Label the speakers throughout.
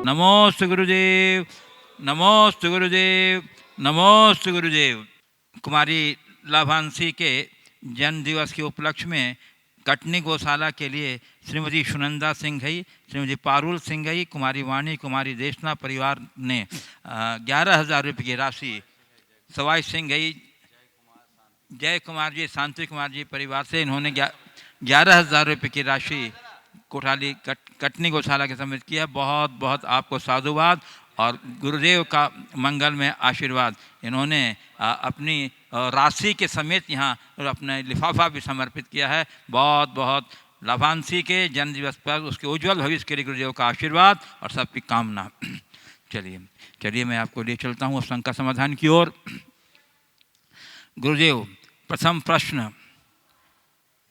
Speaker 1: नमोस्तु गुरुदेव, नमोस्तु गुरुदेव, नमोस्तु गुरुदेव। कुमारी लाभांशी के जन्म दिवस के उपलक्ष्य में कटनी गौशाला के लिए श्रीमती सुनंदा सिंघई, श्रीमती पारुल सिंघई, कुमारी वाणी, कुमारी देशना परिवार ने 11,000 रुपये की राशि, सवाई सिंघई, जय कुमार जी, शांति कुमार जी परिवार से इन्होंने 11,000 रुपये की राशि कोठाली कटनी गौशाला के समर्पित किया। बहुत बहुत आपको साधुवाद और गुरुदेव का मंगल में आशीर्वाद। इन्होंने अपनी राशि के समेत यहाँ अपना लिफाफा भी समर्पित किया है। बहुत बहुत लाभांशी के जन्मदिवस पर उसके उज्जवल भविष्य के लिए गुरुदेव का आशीर्वाद और सबकी कामना। चलिए चलिए मैं आपको ले चलता हूँ शंका समाधान की ओर। गुरुदेव, प्रथम प्रश्न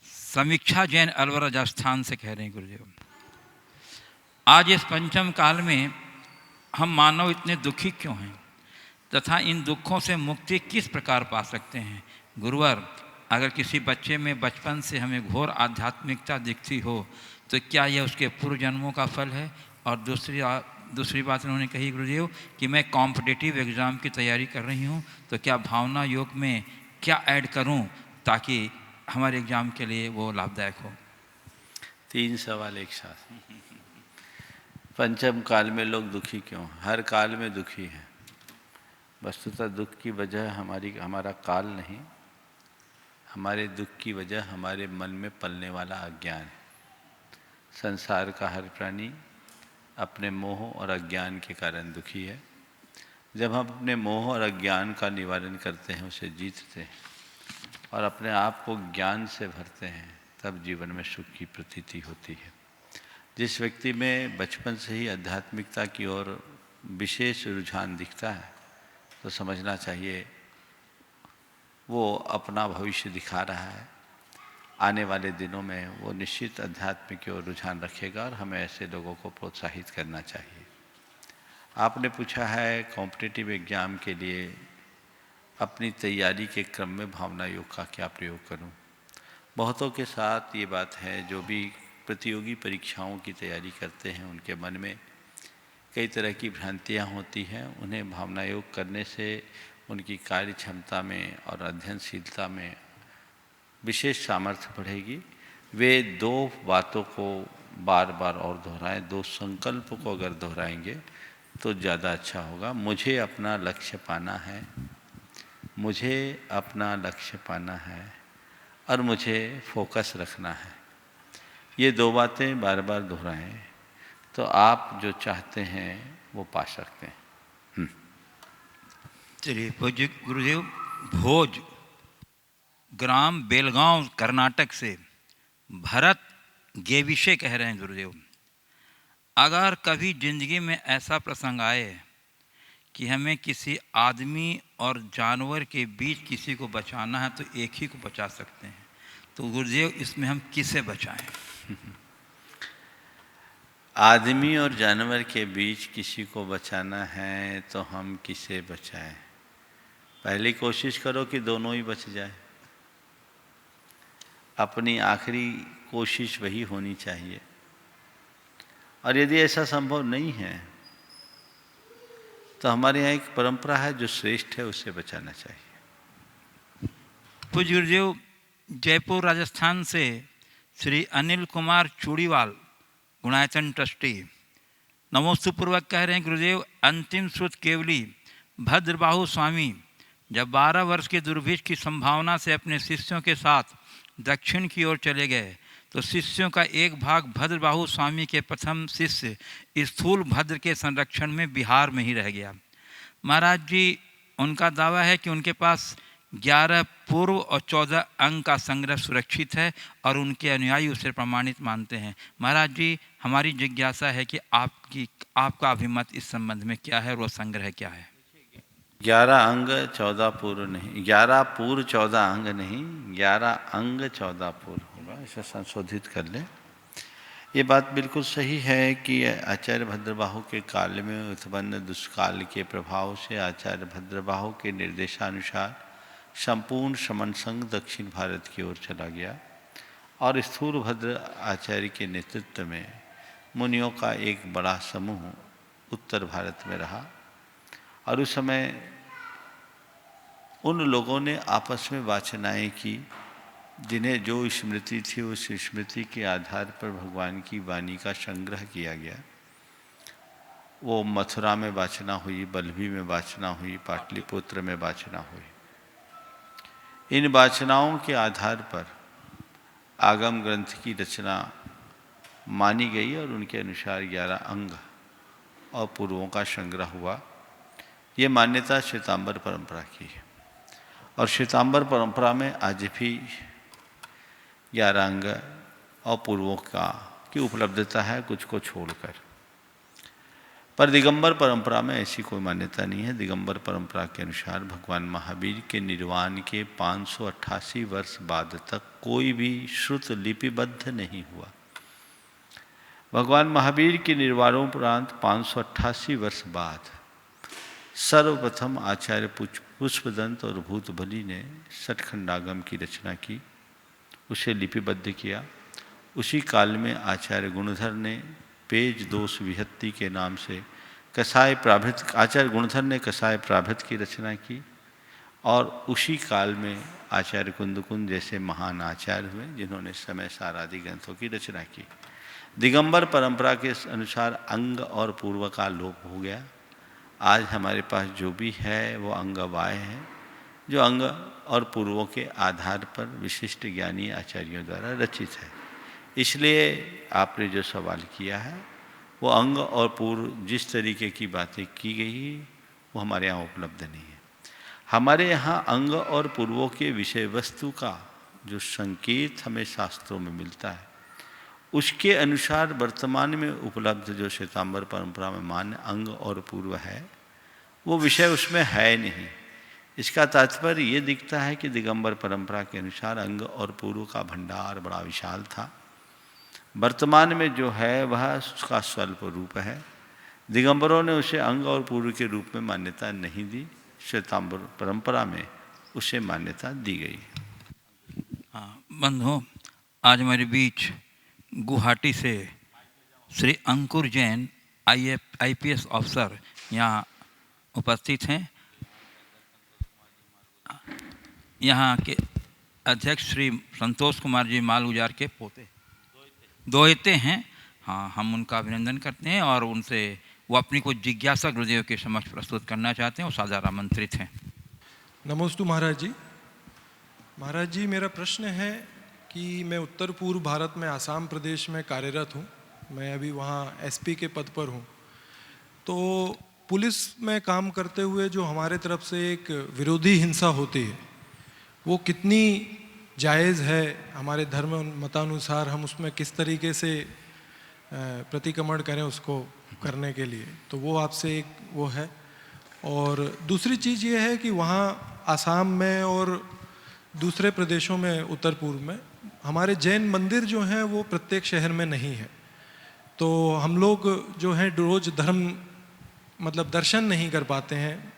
Speaker 1: समीक्षा जैन अलवर राजस्थान से कह रहे हैं। गुरुदेव, आज इस पंचम काल में हम मानव इतने दुखी क्यों हैं तथा इन दुखों से मुक्ति किस प्रकार पा सकते हैं? गुरुवर, अगर किसी बच्चे में बचपन से हमें घोर आध्यात्मिकता दिखती हो तो क्या यह उसके पूर्व जन्मों का फल है? और दूसरी बात उन्होंने कही गुरुदेव कि मैं कॉम्पिटिटिव एग्ज़ाम की तैयारी कर रही हूँ, तो क्या भावना योग में क्या ऐड करूँ ताकि हमारे एग्ज़ाम के लिए वो लाभदायक हो?
Speaker 2: 3 सवाल एक साथ। पंचम काल में लोग दुखी क्यों? हर काल में दुखी हैं। वस्तुतः दुख की वजह हमारा काल नहीं, हमारे दुख की वजह हमारे मन में पलने वाला अज्ञान है। संसार का हर प्राणी अपने मोह और अज्ञान के कारण दुखी है। जब हम अपने मोह और अज्ञान का निवारण करते हैं, उसे जीतते हैं और अपने आप को ज्ञान से भरते हैं, तब जीवन में सुख की प्रतीति होती है। जिस व्यक्ति में बचपन से ही आध्यात्मिकता की ओर विशेष रुझान दिखता है, तो समझना चाहिए वो अपना भविष्य दिखा रहा है। आने वाले दिनों में वो निश्चित अध्यात्म की ओर रुझान रखेगा और हमें ऐसे लोगों को प्रोत्साहित करना चाहिए। आपने पूछा है कॉम्पिटिटिव एग्जाम के लिए अपनी तैयारी के क्रम में भावना योग का क्या प्रयोग करूं? बहुतों के साथ ये बात है, जो भी प्रतियोगी परीक्षाओं की तैयारी करते हैं उनके मन में कई तरह की भ्रांतियां होती हैं। उन्हें भावना योग करने से उनकी कार्य क्षमता में और अध्ययनशीलता में विशेष सामर्थ्य बढ़ेगी। वे 2 बातों को बार बार और दोहराएं, 2 संकल्प को अगर दोहराएंगे तो ज़्यादा अच्छा होगा। मुझे अपना लक्ष्य पाना है, मुझे अपना लक्ष्य पाना है और मुझे फोकस रखना है। ये 2 बातें बार बार दोहराएं तो आप जो चाहते हैं वो पा सकते हैं।
Speaker 1: चलिए, पूज्य गुरुदेव, भोज ग्राम बेलगांव कर्नाटक से भरत गेविशे कह रहे हैं गुरुदेव, अगर कभी ज़िंदगी में ऐसा प्रसंग आए कि हमें किसी आदमी और जानवर के बीच किसी को बचाना है तो एक ही को बचा सकते हैं, तो गुरुदेव इसमें हम किसे बचाएं?
Speaker 2: आदमी और जानवर के बीच किसी को बचाना है तो हम किसे बचाएं? पहली कोशिश करो कि दोनों ही बच जाए। अपनी आखिरी कोशिश वही होनी चाहिए। और यदि ऐसा संभव नहीं है तो हमारे यहाँ एक परंपरा है, जो श्रेष्ठ है उसे बचाना चाहिए।
Speaker 1: पूज्य गुरुदेव, जयपुर राजस्थान से श्री अनिल कुमार चूड़ीवाल, गुणायतन ट्रस्टी, नमोस्तुपूर्वक कह रहे हैं गुरुदेव, अंतिम श्रुत केवली भद्रबाहु स्वामी जब 12 वर्ष के दुर्भिक्ष की संभावना से अपने शिष्यों के साथ दक्षिण की ओर चले गए तो शिष्यों का एक भाग भद्रबाहु स्वामी के प्रथम शिष्य स्थूल भद्र के संरक्षण में बिहार में ही रह गया। महाराज जी, उनका दावा है कि उनके पास 11 पूर्व और 14 अंक का संग्रह सुरक्षित है और उनके अनुयायी उसे प्रमाणित मानते हैं। महाराज जी, हमारी जिज्ञासा है कि आपका अभिमत इस संबंध में क्या है और वो संग्रह क्या है?
Speaker 2: 11 अंग 14 पूर्व नहीं, 11 पूर्व 14 अंग नहीं, 11 अंग 14 पूर्व होगा। इसे संशोधित कर लें। ये बात बिल्कुल सही है कि आचार्य भद्रबाहु के काल में उत्पन्न दुष्काल के प्रभाव से आचार्य भद्रबाहु के निर्देशानुसार संपूर्ण शमन संघ दक्षिण भारत की ओर चला गया और स्थूलभद्र आचार्य के नेतृत्व में मुनियों का एक बड़ा समूह उत्तर भारत में रहा। और उस समय उन लोगों ने आपस में वाचनाएं की, जिन्हें जो स्मृति थी उस स्मृति के आधार पर भगवान की वाणी का संग्रह किया गया। वो मथुरा में वाचना हुई, बल्लभी में वाचना हुई, पाटलिपुत्र में वाचना हुई। इन वाचनाओं के आधार पर आगम ग्रंथ की रचना मानी गई और उनके अनुसार 11 अंग और पूर्वों का संग्रह हुआ। ये मान्यता श्वेतांबर परंपरा की है और श्वेतांबर परंपरा में आज भी 11 अंग और पूर्वों की उपलब्धता है, कुछ को छोड़कर। पर दिगंबर परंपरा में ऐसी कोई मान्यता नहीं है। दिगंबर परंपरा के अनुसार भगवान महावीर के निर्वाण के 588 वर्ष बाद तक कोई भी श्रुत लिपिबद्ध नहीं हुआ। भगवान महावीर के निर्वाणोपरांत 588 वर्ष बाद सर्वप्रथम आचार्य पुष्पदंत और भूतबली ने सठखंडागम की रचना की, उसे लिपिबद्ध किया। उसी काल में आचार्य गुणधर ने पेज दोष विहत्ति के नाम से कसाय प्राभृत, आचार्य गुणधर ने कसाय प्राभृत की रचना की। और उसी काल में आचार्य कुंदकुंद जैसे महान आचार्य हुए जिन्होंने समय सार आदि ग्रंथों की रचना की। दिगंबर परंपरा के अनुसार अंग और पूर्व का लोप हो गया। आज हमारे पास जो भी है वो अंगवाय है, जो अंग और पूर्वों के आधार पर विशिष्ट ज्ञानी आचार्यों द्वारा रचित है। इसलिए आपने जो सवाल किया है वो अंग और पूर्व जिस तरीके की बातें की गई वो हमारे यहाँ उपलब्ध नहीं है। हमारे यहाँ अंग और पूर्वों के विषय वस्तु का जो संकेत हमें शास्त्रों में मिलता है उसके अनुसार वर्तमान में उपलब्ध जो श्वेतांबर परंपरा में मान्य अंग और पूर्व है वो विषय उसमें है नहीं। इसका तात्पर्य ये दिखता है कि दिगंबर परंपरा के अनुसार अंग और पूर्व का भंडार बड़ा विशाल था। वर्तमान में जो है वह उसका स्वल्प रूप है। दिगंबरों ने उसे अंग और पूर्व के रूप में मान्यता नहीं दी, श्वेतांबर परंपरा में उसे मान्यता दी गई।
Speaker 1: हाँ बंधुओं, आज हमारे बीच गुवाहाटी से श्री अंकुर जैन IPS ऑफिसर यहाँ उपस्थित हैं। यहाँ के अध्यक्ष श्री संतोष कुमार जी मालगुजार के पोते दोहते हैं। हाँ, हम उनका अभिनंदन करते हैं और उनसे वो अपनी कुछ जिज्ञासा गुरुदेव के समक्ष प्रस्तुत करना चाहते हैं। वो सादर आमंत्रित हैं।
Speaker 3: नमोस्तु महाराज जी। महाराज जी, मेरा प्रश्न है कि मैं उत्तर पूर्व भारत में आसाम प्रदेश में कार्यरत हूँ। मैं अभी वहाँ SP के पद पर हूँ। तो पुलिस में काम करते हुए जो हमारे तरफ से एक विरोधी हिंसा होती है वो कितनी जायज़ है, हमारे धर्म मतानुसार हम उसमें किस तरीके से प्रतिक्रमण करें उसको करने के लिए, तो वो आपसे एक वो है। और दूसरी चीज़ ये है कि वहाँ आसाम में और दूसरे प्रदेशों में उत्तर पूर्व में हमारे जैन मंदिर जो हैं वो प्रत्येक शहर में नहीं है। तो हम लोग जो हैं रोज़ मतलब दर्शन नहीं कर पाते हैं।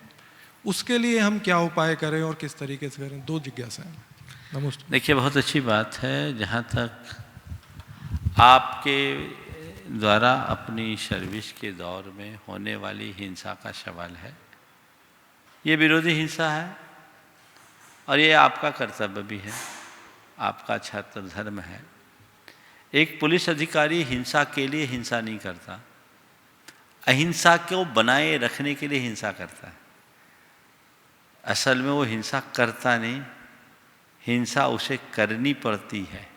Speaker 3: उसके लिए हम क्या उपाय करें और किस तरीके से करें? दो जिज्ञासाएं। नमस्ते।
Speaker 2: देखिए, बहुत अच्छी बात है। जहाँ तक आपके द्वारा अपनी सर्विस के दौर में होने वाली हिंसा का सवाल है, ये विरोधी हिंसा है और ये आपका कर्तव्य भी है, आपका छात्र धर्म है। एक पुलिस अधिकारी हिंसा के लिए हिंसा नहीं करता, अहिंसा को बनाए रखने के लिए हिंसा करता है। असल में वो हिंसा करता नहीं, हिंसा उसे करनी पड़ती है।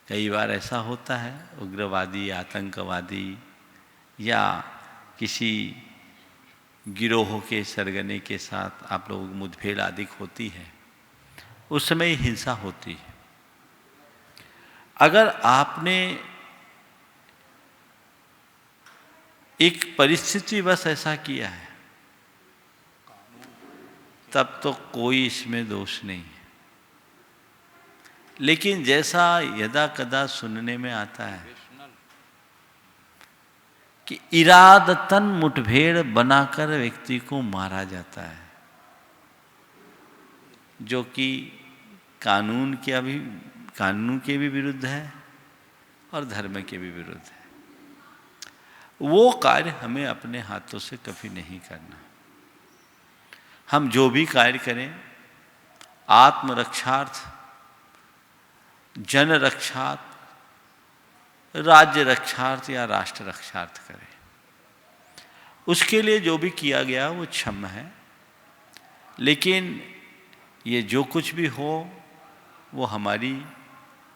Speaker 2: कई बार ऐसा होता है, उग्रवादी, आतंकवादी या किसी गिरोह के सरगने के साथ आप लोगों की मुठभेड़ आदि होती है, उस समय हिंसा होती है। अगर आपने एक परिस्थिति बस ऐसा किया है तब तो कोई इसमें दोष नहीं है। लेकिन जैसा यदा कदा सुनने में आता है कि इरादतन मुठभेड़ बनाकर व्यक्ति को मारा जाता है, जो कि कानून के भी विरुद्ध है और धर्म के भी विरुद्ध है। वो कार्य हमें अपने हाथों से कभी नहीं करना। हम जो भी कार्य करें आत्मरक्षार्थ, जन रक्षार्थ, राज्य रक्षार्थ या राष्ट्र रक्षार्थ करें। उसके लिए जो भी किया गया वो क्षम्य है, लेकिन ये जो कुछ भी हो वो हमारी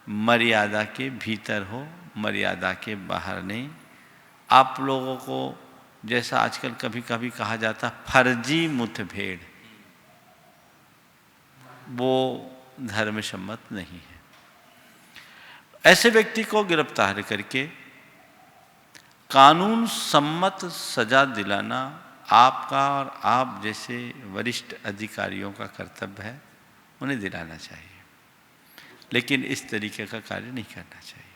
Speaker 2: मर्यादा के भीतर हो, मर्यादा के बाहर नहीं। आप लोगों को जैसा आजकल कभी कभी कहा जाता फर्जी मुठभेड़, वो धर्म सम्मत नहीं है। ऐसे व्यक्ति को गिरफ्तार करके कानून सम्मत सजा दिलाना आपका और आप जैसे वरिष्ठ अधिकारियों का कर्तव्य है, उन्हें दिलाना चाहिए, लेकिन इस तरीके का कार्य नहीं करना चाहिए।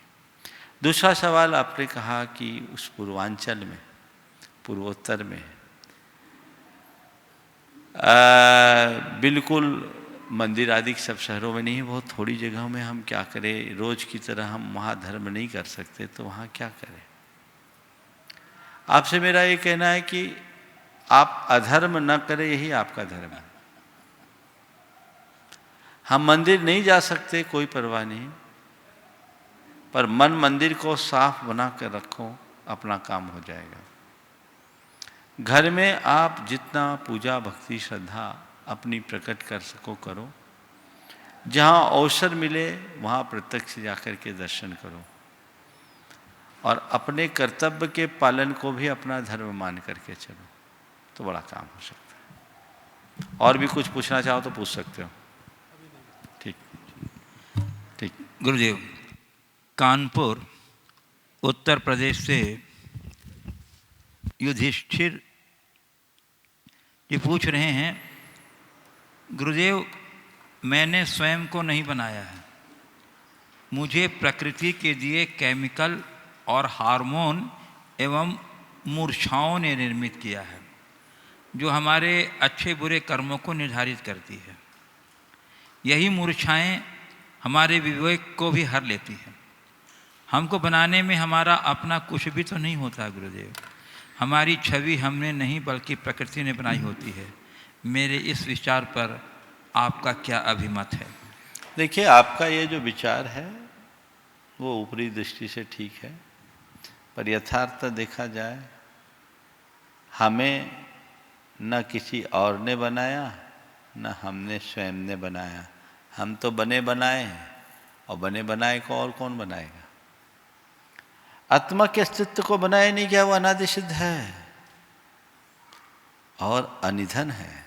Speaker 2: दूसरा सवाल आपने कहा कि उस पूर्वांचल में, पूर्वोत्तर में बिल्कुल मंदिर आदि सब शहरों में नहीं, बहुत थोड़ी जगहों में हम क्या करें, रोज की तरह हम वहाँ धर्म नहीं कर सकते तो वहाँ क्या करें। आपसे मेरा ये कहना है कि आप अधर्म न करें, यही आपका धर्म है। हम मंदिर नहीं जा सकते, कोई परवाह नहीं, पर मन मंदिर को साफ बना कर रखो, अपना काम हो जाएगा। घर में आप जितना पूजा भक्ति श्रद्धा अपनी प्रकट कर सको करो, जहाँ अवसर मिले वहाँ प्रत्यक्ष जाकर के दर्शन करो, और अपने कर्तव्य के पालन को भी अपना धर्म मान करके चलो, तो बड़ा काम हो सकता है। और भी कुछ पूछना चाहो तो पूछ सकते हो। ठीक ठीक।
Speaker 1: गुरुदेव, कानपुर उत्तर प्रदेश से युधिष्ठिर जी पूछ रहे हैं, गुरुदेव मैंने स्वयं को नहीं बनाया है, मुझे प्रकृति के दिए केमिकल और हार्मोन एवं मूर्छाओं ने निर्मित किया है, जो हमारे अच्छे बुरे कर्मों को निर्धारित करती है। यही मूर्छाएं हमारे विवेक को भी हर लेती है। हमको बनाने में हमारा अपना कुछ भी तो नहीं होता गुरुदेव, हमारी छवि हमने नहीं बल्कि प्रकृति ने बनाई होती है। मेरे इस विचार पर आपका क्या अभिमत है?
Speaker 2: देखिए, आपका ये जो विचार है वो ऊपरी दृष्टि से ठीक है, पर यथार्थ देखा जाए हमें न किसी और ने बनाया न हमने स्वयं ने बनाया। हम तो बने बनाए हैं, और बने बनाए को और कौन बनाएगा। आत्मा के अस्तित्व को बनाया नहीं गया, वो अनादि सिद्ध है और अनिधन है,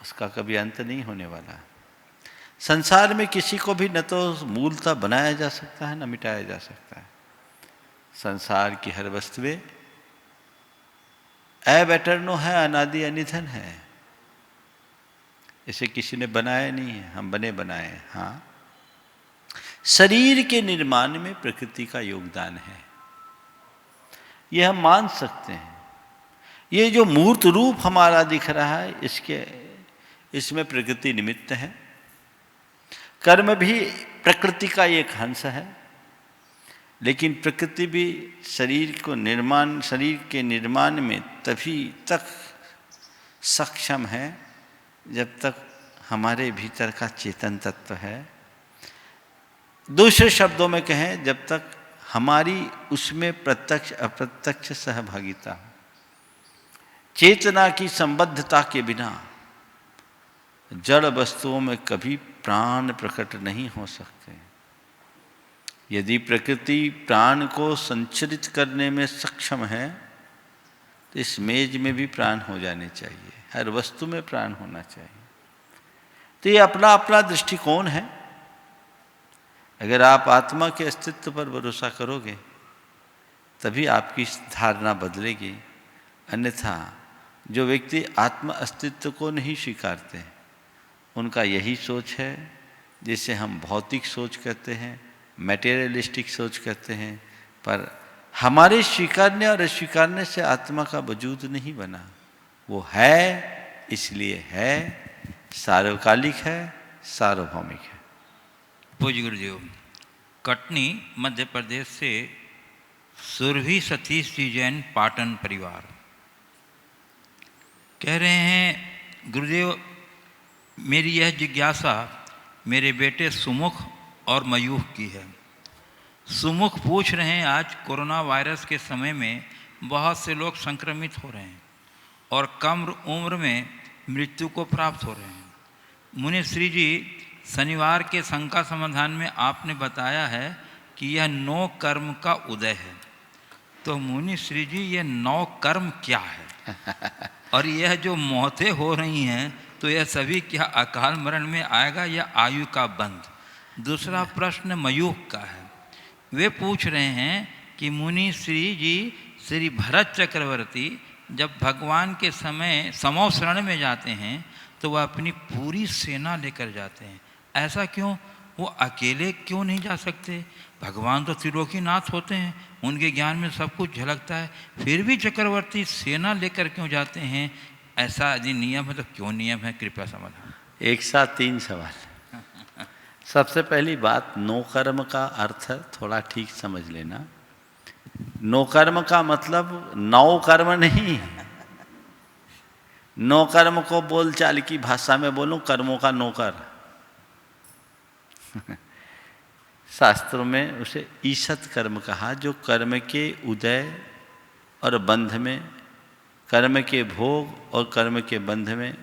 Speaker 2: उसका कभी अंत नहीं होने वाला। संसार में किसी को भी न तो मूलतः बनाया जा सकता है न मिटाया जा सकता है। संसार की हर वस्तुएं एब एटर्नो है, अनादि अनिधन है, इसे किसी ने बनाया नहीं है, हम बने बनाए हैं। हाँ, शरीर के निर्माण में प्रकृति का योगदान है, ये हम मान सकते हैं। ये जो मूर्त रूप हमारा दिख रहा है, इसमें प्रकृति निमित्त है। कर्म भी प्रकृति का एक अंश है, लेकिन प्रकृति भी शरीर के निर्माण में तभी तक सक्षम है जब तक हमारे भीतर का चेतन तत्व है। दूसरे शब्दों में कहें, जब तक हमारी उसमें प्रत्यक्ष अप्रत्यक्ष सहभागिता हो। चेतना की संबद्धता के बिना जड़ वस्तुओं में कभी प्राण प्रकट नहीं हो सकते। यदि प्रकृति प्राण को संचरित करने में सक्षम है तो इस मेज में भी प्राण हो जाने चाहिए, हर वस्तु में प्राण होना चाहिए। तो ये अपना अपना दृष्टिकोण है। अगर आप आत्मा के अस्तित्व पर भरोसा करोगे तभी आपकी धारणा बदलेगी। अन्यथा जो व्यक्ति आत्म अस्तित्व को नहीं स्वीकारते, उनका यही सोच है जिसे हम भौतिक सोच कहते हैं, मैटेरियलिस्टिक सोच कहते हैं। पर हमारे स्वीकारने और अस्वीकारने से आत्मा का वजूद नहीं बना, वो है इसलिए है, सार्वकालिक है, सार्वभौमिक है।
Speaker 1: पूज्य गुरुदेव, कटनी मध्य प्रदेश से सुरभि सतीश जी जैन, पाटन परिवार। कह रहे हैं गुरुदेव, मेरी यह जिज्ञासा मेरे बेटे सुमुख और मयूख की है। सुमुख पूछ रहे हैं, आज कोरोना वायरस के समय में बहुत से लोग संक्रमित हो रहे हैं और कम उम्र में मृत्यु को प्राप्त हो रहे हैं। मुनिश्री जी, शनिवार के शंका समाधान में आपने बताया है कि यह 9 कर्म का उदय है। तो मुनिश्री जी, ये 9 कर्म क्या है? और यह जो मौतें हो रही हैं, तो यह सभी क्या अकाल मरण में आएगा या आयु का बंध? दूसरा प्रश्न मयूख का है। वे पूछ रहे हैं कि मुनि श्री जी, श्री भरत चक्रवर्ती जब भगवान के समय समो शरण में जाते हैं तो वह अपनी पूरी सेना लेकर जाते हैं। ऐसा क्यों? वो अकेले क्यों नहीं जा सकते? भगवान तो त्रिलोकीनाथ होते हैं, उनके ज्ञान में सब कुछ झलकता है, फिर भी चक्रवर्ती सेना लेकर क्यों जाते हैं? ऐसा यदि नियम है तो क्यों नियम है? कृपया समाधान।
Speaker 2: एक साथ 3 सवाल। सबसे पहली बात, 9 कर्म का अर्थ थोड़ा ठीक समझ लेना। 9 कर्म का मतलब 9 कर्म नहीं। 9 कर्म को बोलचाल की भाषा में बोलूं, कर्मों का नौकर। शास्त्रों में उसे ईशत कर्म कहा, जो कर्म के उदय और बंध में, कर्म के भोग और कर्म के बंध में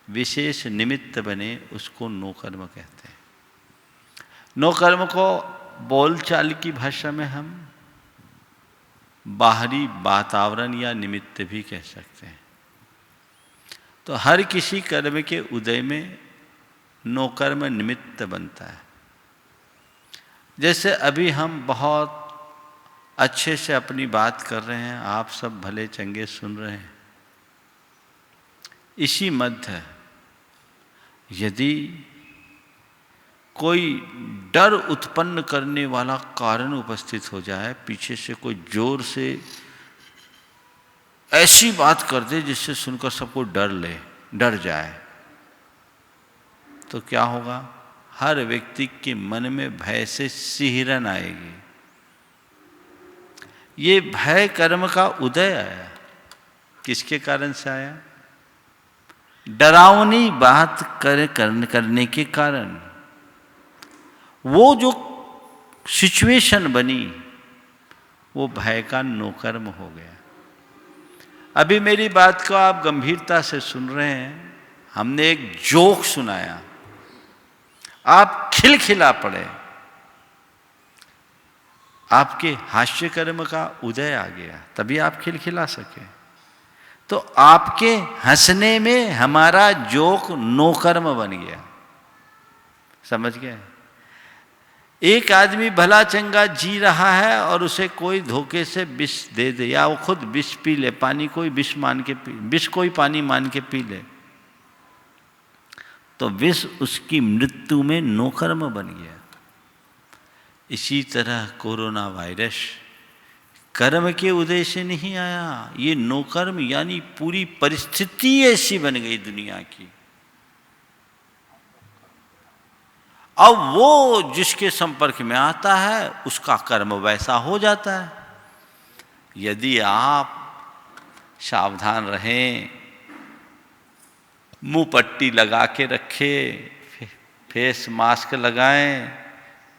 Speaker 2: विशेष निमित्त बने, उसको 9 कर्म कहते हैं। 9 कर्म को बोलचाल की भाषा में हम बाहरी वातावरण या निमित्त भी कह सकते हैं। तो हर किसी कर्म के उदय में 9 कर्म निमित्त बनता है। जैसे अभी हम बहुत अच्छे से अपनी बात कर रहे हैं, आप सब भले चंगे सुन रहे हैं। इसी मध्य यदि कोई डर उत्पन्न करने वाला कारण उपस्थित हो जाए, पीछे से कोई जोर से ऐसी बात कर दे जिससे सुनकर सबको डर जाए, तो क्या होगा? हर व्यक्ति के मन में भय से सिहरन आएगी। ये भय कर्म का उदय आया। किसके कारण से आया? डरावनी बात करने के कारण। वो जो सिचुएशन बनी, वो भय का 9 कर्म हो गया। अभी मेरी बात को आप गंभीरता से सुन रहे हैं। हमने एक जोक सुनाया, आप खिलखिला पड़े, आपके हास्य कर्म का उदय आ गया, तभी आप खिलखिला सके। तो आपके हंसने में हमारा जोक 9 कर्म बन गया। समझ गए? एक आदमी भला चंगा जी रहा है और उसे कोई धोखे से विष दे दे, या वो खुद विष पी ले, पानी कोई विष मान के पी, विष कोई पानी मान के पी ले, तो विष उसकी मृत्यु में 9 कर्म बन गया। इसी तरह कोरोना वायरस कर्म के उदय से नहीं आया। ये 9 कर्म यानी पूरी परिस्थिति ऐसी बन गई दुनिया की। अब वो जिसके संपर्क में आता है उसका कर्म वैसा हो जाता है। यदि आप सावधान रहें, मुंह पट्टी लगा के रखें, फेस मास्क लगाएं,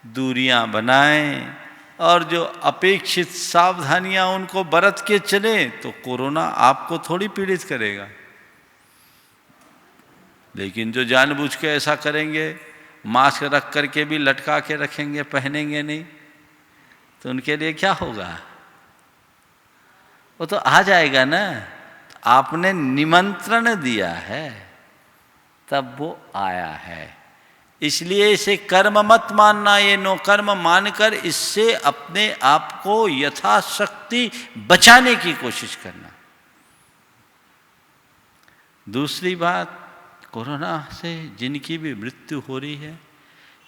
Speaker 2: दूरियां बनाएं और जो अपेक्षित सावधानियां उनको बरत के चलें, तो कोरोना आपको थोड़ी पीड़ित करेगा। लेकिन जो जानबूझ के ऐसा करेंगे, मास्क रख करके भी लटका के रखेंगे, पहनेंगे नहीं, तो उनके लिए क्या होगा? वो तो आ जाएगा ना। आपने निमंत्रण दिया है तब वो आया है। इसलिए इसे कर्म मत मानना। ये 9 कर्म मानकर इससे अपने आप को यथाशक्ति बचाने की कोशिश करना। दूसरी बात, कोरोना से जिनकी भी मृत्यु हो रही है,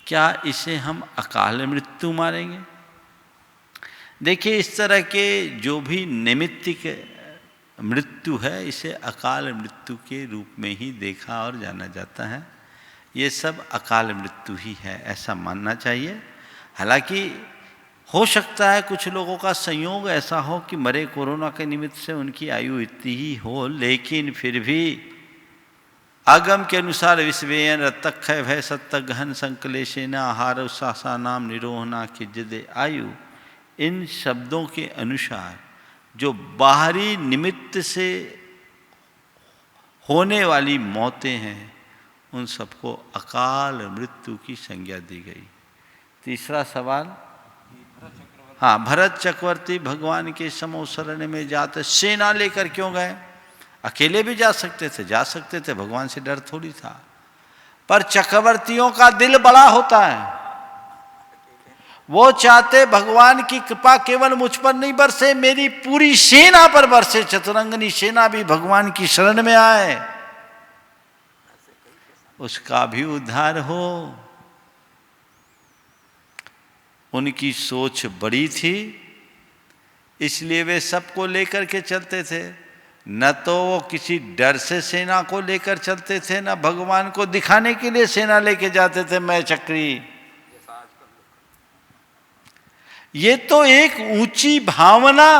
Speaker 2: क्या इसे हम अकाल मृत्यु मानेंगे? देखिए, इस तरह के जो भी नैमित्तिक मृत्यु है, इसे अकाल मृत्यु के रूप में ही देखा और जाना जाता है। ये सब अकाल मृत्यु ही है, ऐसा मानना चाहिए। हालांकि हो सकता है कुछ लोगों का संयोग ऐसा हो कि मरे कोरोना के निमित्त से उनकी आयु इतनी ही हो, लेकिन फिर भी आगम के अनुसार विश्वेयन रत्तक्षय भय सत्य गहन संकलेशेन आहार उसासा नाम निरोहना की जिद आयु, इन शब्दों के अनुसार जो बाहरी निमित्त से होने वाली मौतें हैं उन सबको अकाल मृत्यु की संज्ञा दी गई। तीसरा सवाल, हाँ, भरत चक्रवर्ती भगवान के समो शरण में जाते सेना लेकर क्यों गए? अकेले भी जा सकते थे, भगवान से डर थोड़ी था। पर चक्रवर्तियों का दिल बड़ा होता है, वो चाहते भगवान की कृपा केवल मुझ पर नहीं बरसे, मेरी पूरी सेना पर बरसे, चतुरंगनी सेना भी भगवान की शरण में आए, उसका भी उद्धार हो। उनकी सोच बड़ी थी, इसलिए वे सबको लेकर के चलते थे। न तो वो किसी डर से सेना को लेकर चलते थे, न भगवान को दिखाने के लिए सेना लेके जाते थे मैं चक्री। ये तो एक ऊंची भावना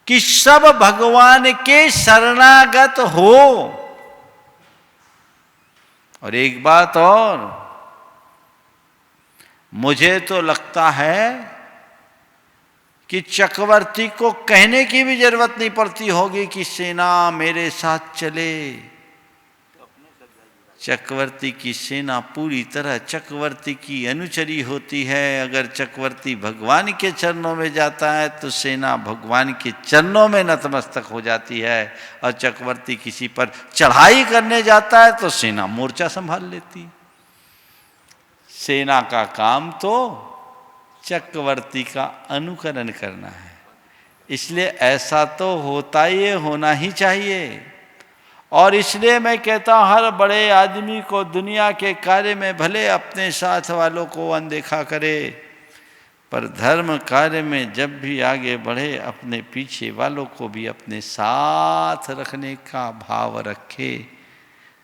Speaker 2: कि सब भगवान के शरणागत हो। और एक बात और, मुझे तो लगता है कि चक्रवर्ती को कहने की भी जरूरत नहीं पड़ती होगी कि सेना मेरे साथ चले। चक्रवर्ती की सेना पूरी तरह चक्रवर्ती की अनुचरी होती है। अगर चक्रवर्ती भगवान के चरणों में जाता है तो सेना भगवान के चरणों में नतमस्तक हो जाती है, और चक्रवर्ती किसी पर चढ़ाई करने जाता है तो सेना मोर्चा संभाल लेती। सेना का काम तो चक्रवर्ती का अनुकरण करना है, इसलिए ऐसा तो होना ही चाहिए। और इसलिए मैं कहता हूँ हर बड़े आदमी को दुनिया के कार्य में भले अपने साथ वालों को अनदेखा करे, पर धर्म कार्य में जब भी आगे बढ़े अपने पीछे वालों को भी अपने साथ रखने का भाव रखे,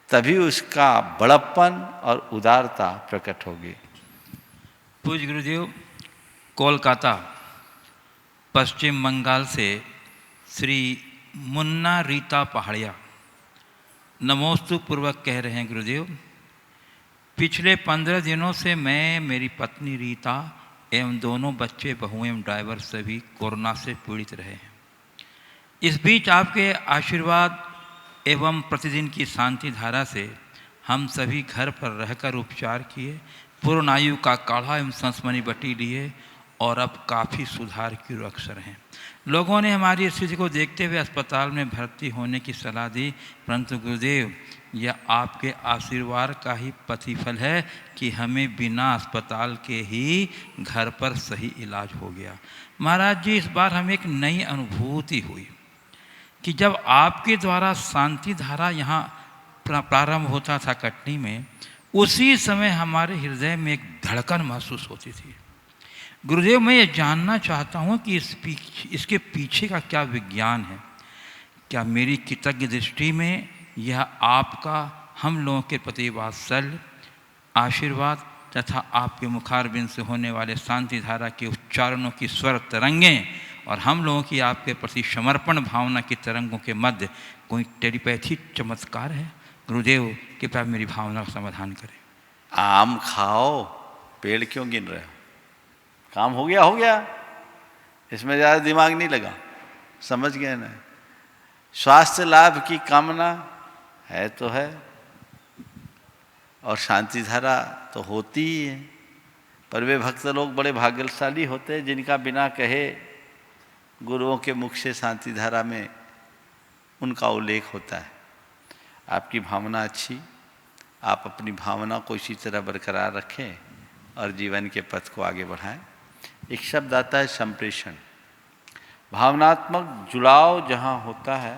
Speaker 2: तभी उसका बड़प्पन और उदारता प्रकट होगी।
Speaker 1: पूज्य गुरुदेव, कोलकाता पश्चिम बंगाल से श्री मुन्ना रीता पहाड़िया नमोस्तु पूर्वक कह रहे हैं, गुरुदेव पिछले 15 दिनों से मैं, मेरी पत्नी रीता एवं दोनों बच्चे, बहू एवं ड्राइवर सभी कोरोना से पीड़ित रहे हैं। इस बीच आपके आशीर्वाद एवं प्रतिदिन की शांति धारा से हम सभी घर पर रहकर उपचार किए, पूर्णायु का काढ़ा एवं संस्मनी बटी लिए और अब काफ़ी सुधार की ओर अग्रसर हैं। लोगों ने हमारी स्थिति को देखते हुए अस्पताल में भर्ती होने की सलाह दी, परंतु गुरुदेव यह आपके आशीर्वाद का ही प्रतिफल है कि हमें बिना अस्पताल के ही घर पर सही इलाज हो गया। महाराज जी, इस बार हमें एक नई अनुभूति हुई कि जब आपके द्वारा शांति धारा यहाँ प्रारंभ होता था कटनी में, उसी समय हमारे हृदय में एक धड़कन महसूस होती थी। गुरुदेव, मैं ये जानना चाहता हूँ कि इसके पीछे का क्या विज्ञान है। क्या मेरी कृतज्ञ दृष्टि में यह आपका हम लोगों के प्रति वात्सल्य, आशीर्वाद तथा आपके मुखारबिंद से होने वाले शांति धारा के उच्चारणों की स्वर तरंगें और हम लोगों की आपके प्रति समर्पण भावना की तरंगों के मध्य कोई टेलीपैथी चमत्कार है? गुरुदेव कृपया मेरी भावना का समाधान करें।
Speaker 2: आम खाओ, पेड़ क्यों गिन रहे हो? काम हो गया, इसमें ज़्यादा दिमाग नहीं लगा, समझ गए ना। स्वास्थ्य लाभ की कामना है तो है, और शांति धारा तो होती ही है, पर वे भक्त लोग बड़े भाग्यशाली होते हैं जिनका बिना कहे गुरुओं के मुख से शांति धारा में उनका उल्लेख होता है। आपकी भावना अच्छी, आप अपनी भावना को इसी तरह बरकरार रखें और जीवन के पथ को आगे बढ़ाएं। एक शब्द आता है संप्रेषण। भावनात्मक जुड़ाव जहाँ होता है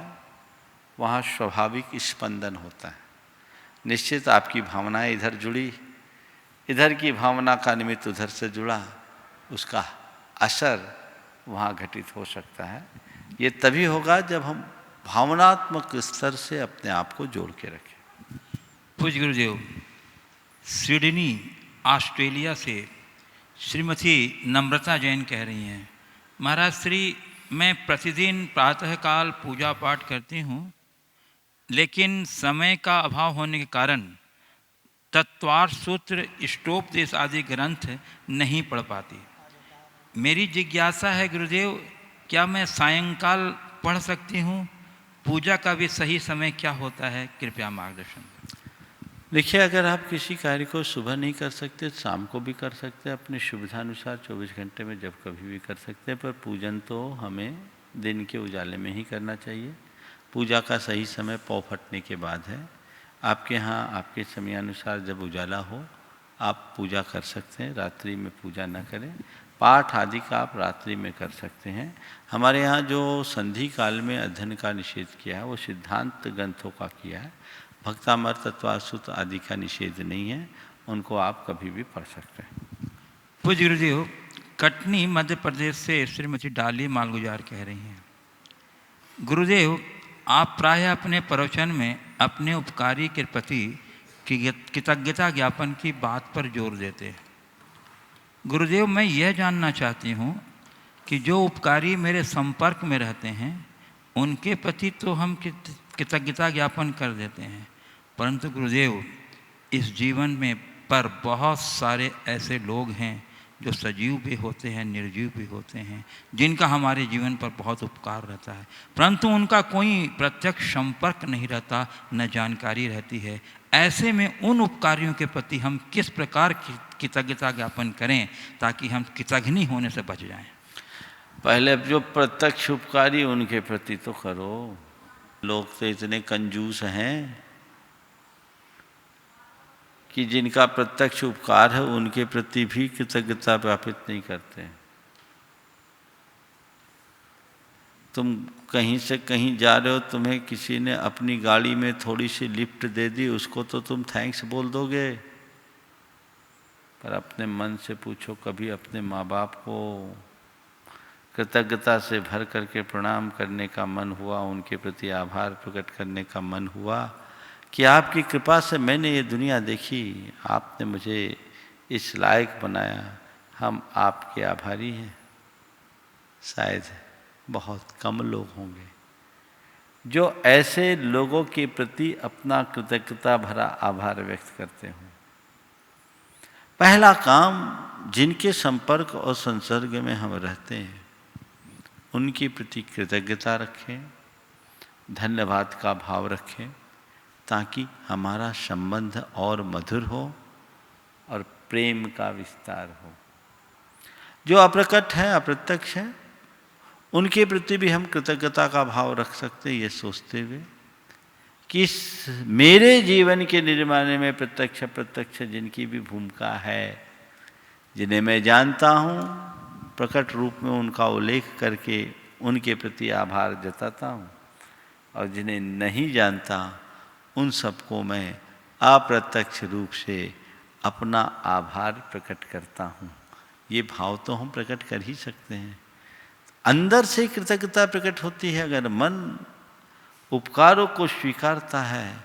Speaker 2: वहाँ स्वाभाविक स्पंदन होता है। निश्चित आपकी भावनाएं इधर जुड़ी, इधर की भावना का निमित्त उधर से जुड़ा, उसका असर वहाँ घटित हो सकता है। ये तभी होगा जब हम भावनात्मक स्तर से अपने आप को जोड़ के रखें।
Speaker 1: पूज्य गुरुदेव, सिडनी ऑस्ट्रेलिया से श्रीमती नम्रता जैन कह रही हैं, महाराज श्री, मैं प्रतिदिन प्रातःकाल पूजा पाठ करती हूँ, लेकिन समय का अभाव होने के कारण तत्वार्थ सूत्र, इष्टोपदेश आदि ग्रंथ नहीं पढ़ पाती। मेरी जिज्ञासा है गुरुदेव, क्या मैं सायंकाल पढ़ सकती हूँ? पूजा का भी सही समय क्या होता है? कृपया मार्गदर्शन।
Speaker 2: देखिए, अगर आप किसी कार्य को सुबह नहीं कर सकते, शाम को भी कर सकते हैं, अपनी सुविधानुसार 24 घंटे में जब कभी भी कर सकते हैं, पर पूजन तो हमें दिन के उजाले में ही करना चाहिए। पूजा का सही समय पौ फटने के बाद है। आपके यहाँ आपके समयानुसार जब उजाला हो आप पूजा कर सकते हैं, रात्रि में पूजा न करें। पाठ आदि का आप रात्रि में कर सकते हैं। हमारे यहाँ जो संधि काल में अध्ययन का निषेध किया है वो सिद्धांत ग्रंथों का किया है, भक्तामृत तत्वासुत आदि का निषेध नहीं है, उनको आप कभी भी पढ़ सकते हैं।
Speaker 1: पूज्य गुरुदेव, कटनी मध्य प्रदेश से श्रीमती डाली मालगुजार कह रही हैं, गुरुदेव आप प्रायः अपने प्रवचन में अपने उपकारी के प्रति कृतज्ञता ज्ञापन की बात पर जोर देते हैं। गुरुदेव, मैं यह जानना चाहती हूँ कि जो उपकारी मेरे संपर्क में रहते हैं उनके प्रति तो हम कृतज्ञता ज्ञापन कर देते हैं, परंतु गुरुदेव इस जीवन में पर बहुत सारे ऐसे लोग हैं जो सजीव भी होते हैं, निर्जीव भी होते हैं, जिनका हमारे जीवन पर बहुत उपकार रहता है, परंतु उनका कोई प्रत्यक्ष संपर्क नहीं रहता, न जानकारी रहती है। ऐसे में उन उपकारियों के प्रति हम किस प्रकार की कृतज्ञता ज्ञापन करें ताकि हम कृतघ्नी होने से बच जाएं?
Speaker 2: पहले जो प्रत्यक्ष उपकारी उनके प्रति तो करो। लोग तो इतने कंजूस हैं कि जिनका प्रत्यक्ष उपकार है उनके प्रति भी कृतज्ञता व्यापित नहीं करते। तुम कहीं से कहीं जा रहे हो, तुम्हें किसी ने अपनी गाड़ी में थोड़ी सी लिफ्ट दे दी, उसको तो तुम थैंक्स बोल दोगे, पर अपने मन से पूछो, कभी अपने माँ बाप को कृतज्ञता से भर करके प्रणाम करने का मन हुआ, उनके प्रति आभार प्रकट करने का मन हुआ कि आपकी कृपा से मैंने ये दुनिया देखी, आपने मुझे इस लायक बनाया, हम आपके आभारी हैं? शायद बहुत कम लोग होंगे जो ऐसे लोगों के प्रति अपना कृतज्ञता भरा आभार व्यक्त करते हों। पहला काम, जिनके संपर्क और संसर्ग में हम रहते हैं उनके प्रति कृतज्ञता रखें, धन्यवाद का भाव रखें, ताकि हमारा संबंध और मधुर हो और प्रेम का विस्तार हो। जो अप्रकट है, अप्रत्यक्ष है, उनके प्रति भी हम कृतज्ञता का भाव रख सकते हैं, ये सोचते हुए कि मेरे जीवन के निर्माण में प्रत्यक्ष प्रत्यक्ष जिनकी भी भूमिका है, जिन्हें मैं जानता हूँ, प्रकट रूप में उनका उल्लेख करके उनके प्रति आभार जताता हूँ, और जिन्हें नहीं जानता उन सबको मैं अप्रत्यक्ष रूप से अपना आभार प्रकट करता हूँ। ये भाव तो हम प्रकट कर ही सकते हैं। अंदर से कृतज्ञता प्रकट होती है। अगर मन उपकारों को स्वीकारता है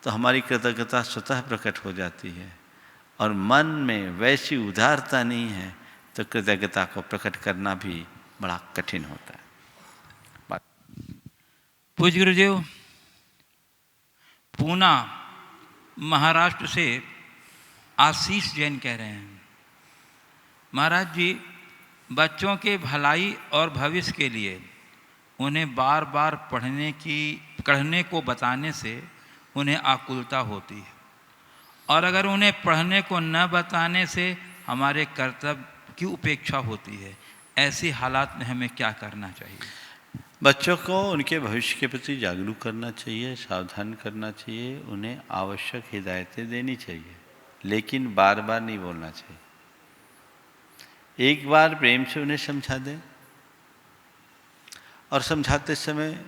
Speaker 2: तो हमारी कृतज्ञता स्वतः प्रकट हो जाती है, और मन में वैसी उदारता नहीं है तो कृतज्ञता को प्रकट करना भी बड़ा कठिन होता है।
Speaker 1: पूज्य गुरुदेव, पूना महाराष्ट्र से आशीष जैन कह रहे हैं, महाराज जी, बच्चों के भलाई और भविष्य के लिए उन्हें बार बार पढ़ने को बताने से उन्हें आकुलता होती है, और अगर उन्हें पढ़ने को न बताने से हमारे कर्तव्य की उपेक्षा होती है। ऐसी हालात में हमें क्या करना चाहिए?
Speaker 2: बच्चों को उनके भविष्य के प्रति जागरूक करना चाहिए, सावधान करना चाहिए, उन्हें आवश्यक हिदायतें देनी चाहिए, लेकिन बार बार नहीं बोलना चाहिए। एक बार प्रेम से उन्हें समझा दें, और समझाते समय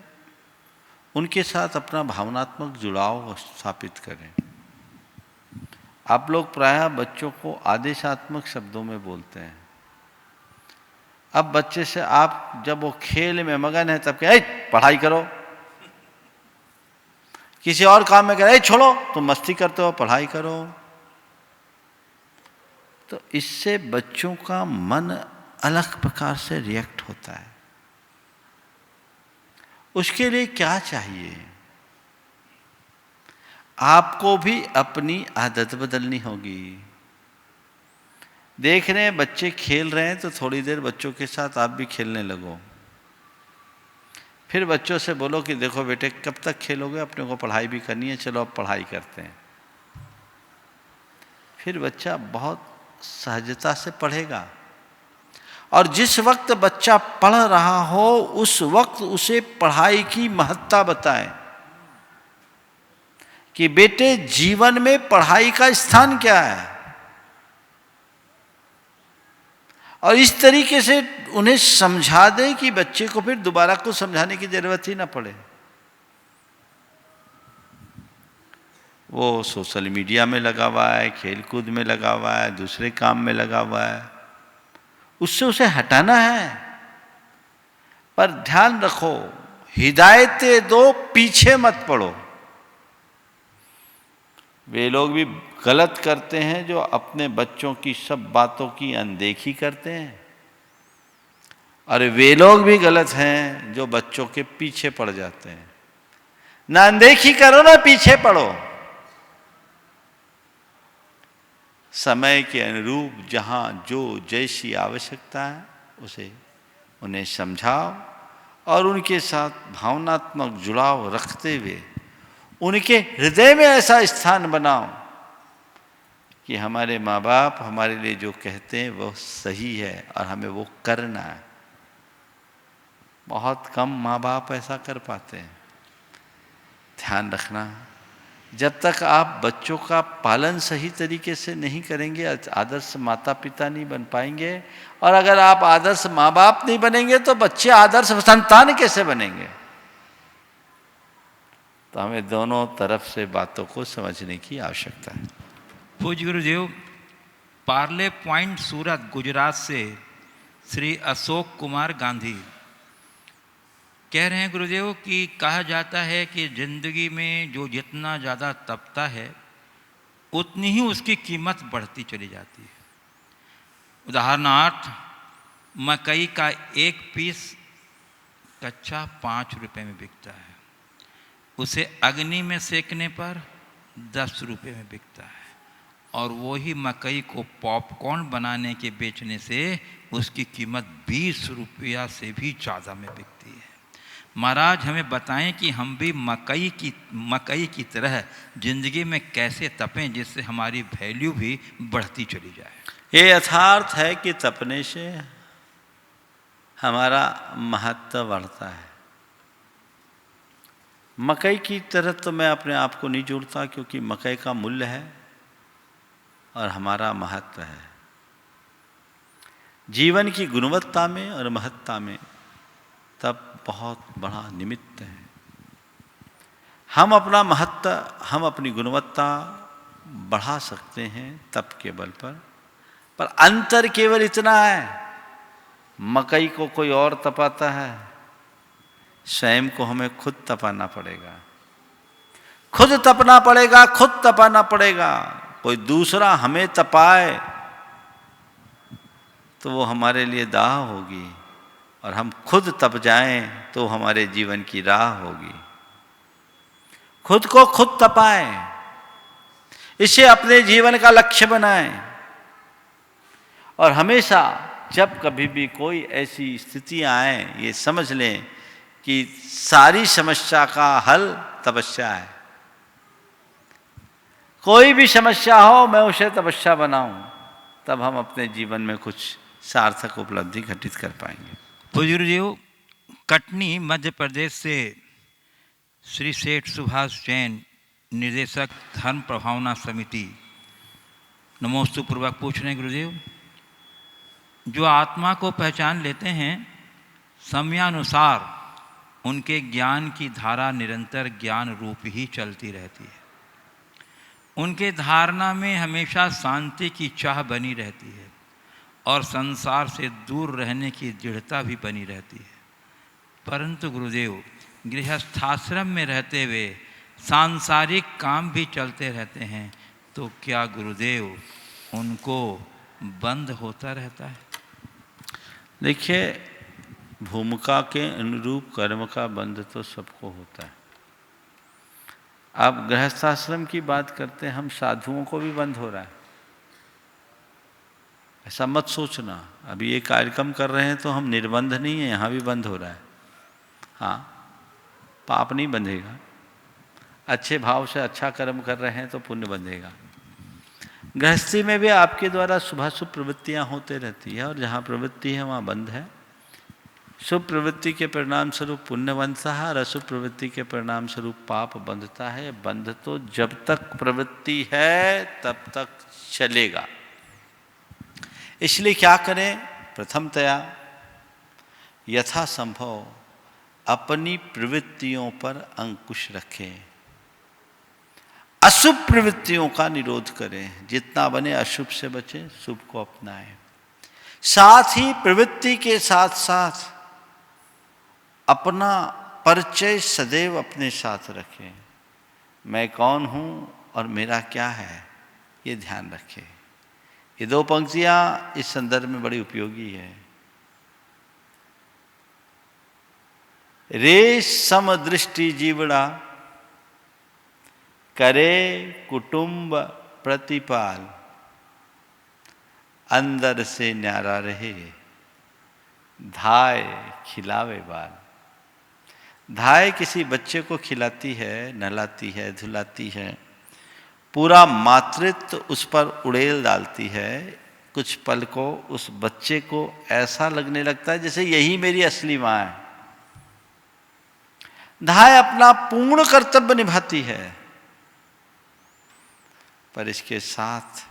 Speaker 2: उनके साथ अपना भावनात्मक जुड़ाव स्थापित करें। आप लोग प्रायः बच्चों को आदेशात्मक शब्दों में बोलते हैं। अब बच्चे से आप, जब वो खेल में मगन है, तब कहे पढ़ाई करो, किसी और काम में कहे छोड़ो तुम मस्ती करते हो, पढ़ाई करो। तो इससे बच्चों का मन अलग प्रकार से रिएक्ट होता है। उसके लिए क्या चाहिए? आपको भी अपनी आदत बदलनी होगी। देख रहे हैं बच्चे खेल रहे हैं तो थोड़ी देर बच्चों के साथ आप भी खेलने लगो। फिर बच्चों से बोलो कि देखो बेटे कब तक खेलोगे, अपने को पढ़ाई भी करनी है, चलो अब पढ़ाई करते हैं। फिर बच्चा बहुत सहजता से पढ़ेगा। और जिस वक्त बच्चा पढ़ रहा हो उस वक्त उसे पढ़ाई की महत्ता बताएं कि बेटे जीवन में पढ़ाई का स्थान क्या है। और इस तरीके से उन्हें समझा दें कि बच्चे को फिर दोबारा कुछ समझाने की जरूरत ही ना पड़े। वो सोशल मीडिया में लगा हुआ है, खेलकूद में लगा हुआ है, दूसरे काम में लगा हुआ है, उससे उसे हटाना है। पर ध्यान रखो, हिदायतें दो, पीछे मत पड़ो। वे लोग भी गलत करते हैं जो अपने बच्चों की सब बातों की अनदेखी करते हैं, और वे लोग भी गलत हैं जो बच्चों के पीछे पड़ जाते हैं। ना अनदेखी करो ना पीछे पड़ो। समय के अनुरूप जहाँ जो जैसी आवश्यकता है उसे उन्हें समझाओ और उनके साथ भावनात्मक जुड़ाव रखते हुए उनके हृदय में ऐसा स्थान बनाओ कि हमारे माँ बाप हमारे लिए जो कहते हैं वो सही है और हमें वो करना है। बहुत कम माँ बाप ऐसा कर पाते हैं। ध्यान रखना, जब तक आप बच्चों का पालन सही तरीके से नहीं करेंगे आदर्श माता पिता नहीं बन पाएंगे, और अगर आप आदर्श माँ बाप नहीं बनेंगे तो बच्चे आदर्श संतान कैसे बनेंगे। तो हमें दोनों तरफ से बातों को समझने की आवश्यकता है।
Speaker 1: पूज्य गुरुदेव, पार्ले पॉइंट सूरत गुजरात से श्री अशोक कुमार गांधी कह रहे हैं गुरुदेव कि कहा जाता है कि जिंदगी में जो जितना ज़्यादा तपता है उतनी ही उसकी कीमत बढ़ती चली जाती है। उदाहरणार्थ, मकई का एक पीस कच्चा 5 रुपए में बिकता है, उसे अग्नि में सेकने पर 10 रुपए में बिकता है, और वही मकई को पॉपकॉर्न बनाने के बेचने से उसकी कीमत 20 रुपया से भी ज़्यादा में बिकती है। महाराज हमें बताएं कि हम भी मकई की तरह जिंदगी में कैसे तपें जिससे हमारी वैल्यू भी बढ़ती चली जाए।
Speaker 2: ये यथार्थ है कि तपने से हमारा महत्व बढ़ता है। मकई की तरह तो मैं अपने आप को नहीं जोड़ता, क्योंकि मकई का मूल्य है और हमारा महत्व है। जीवन की गुणवत्ता में और महत्ता में तब बहुत बड़ा निमित्त है। हम अपना महत्व, हम अपनी गुणवत्ता बढ़ा सकते हैं तप के बल पर अंतर केवल इतना है, मकई को कोई और तपाता है, स्वयं को हमें खुद तपाना पड़ेगा, खुद तपना पड़ेगा, खुद तपाना पड़ेगा। कोई दूसरा हमें तपाए तो वो हमारे लिए दाह होगी, और हम खुद तप जाएं तो हमारे जीवन की राह होगी। खुद को खुद तपाएं, इसे अपने जीवन का लक्ष्य बनाएं, और हमेशा जब कभी भी कोई ऐसी स्थितियां आए ये समझ लें कि सारी समस्या का हल तपस्या है। कोई भी समस्या हो मैं उसे तपस्या बनाऊं, तब हम अपने जीवन में कुछ सार्थक उपलब्धि घटित कर पाएंगे।
Speaker 1: पूज्य गुरुदेव, कटनी मध्य प्रदेश से श्री सेठ सुभाष जैन, निर्देशक धर्म प्रभावना समिति, नमोस्तु पूर्वक पूछ रहे हैं गुरुदेव, जो आत्मा को पहचान लेते हैं समयानुसार उनके ज्ञान की धारा निरंतर ज्ञान रूप ही चलती रहती है। उनके धारणा में हमेशा शांति की चाह बनी रहती है और संसार से दूर रहने की दृढ़ता भी बनी रहती है। परंतु गुरुदेव, गृहस्थाश्रम में रहते हुए सांसारिक काम भी चलते रहते हैं, तो क्या गुरुदेव उनको बंद होता रहता है?
Speaker 2: देखिए, भूमिका के अनुरूप कर्म का बंध तो सबको होता है। आप गृहस्थाश्रम की बात करते हैं, हम साधुओं को भी बंद हो रहा है। ऐसा मत सोचना, अभी ये कार्यक्रम कर रहे हैं तो हम निर्बंध नहीं है, यहाँ भी बंद हो रहा है। हाँ, पाप नहीं बंधेगा। अच्छे भाव से अच्छा कर्म कर रहे हैं तो पुण्य बंधेगा। गृहस्थी में भी आपके द्वारा शुभाशुभ प्रवृत्तियाँ होते रहती है, और जहाँ प्रवृत्ति है वहाँ बंध है। शुभ प्रवृत्ति के परिणाम स्वरूप पुण्य बंधता है, और अशुभ प्रवृत्ति के परिणाम स्वरूप पाप बंधता है। बंध तो जब तक प्रवृत्ति है तब तक चलेगा। इसलिए क्या करें? प्रथमतया यथासंभव अपनी प्रवृत्तियों पर अंकुश रखें, अशुभ प्रवृत्तियों का निरोध करें, जितना बने अशुभ से बचें, शुभ को अपनाएं। साथ ही प्रवृत्ति के साथ साथ अपना परिचय सदैव अपने साथ रखें। मैं कौन हूँ और मेरा क्या है, ये ध्यान रखें। ये दो पंक्तियाँ इस संदर्भ में बड़ी उपयोगी है। रे समदृष्टि जीवड़ा करे कुटुंब प्रतिपाल, अंदर से न्यारा रहे धाय खिलावे बाल। धाय किसी बच्चे को खिलाती है, नहलाती है, धुलाती है, पूरा मातृत्व उस पर उड़ेल डालती है। कुछ पल को उस बच्चे को ऐसा लगने लगता है जैसे यही मेरी असली माँ है। धाय अपना पूर्ण कर्तव्य निभाती है, पर इसके साथ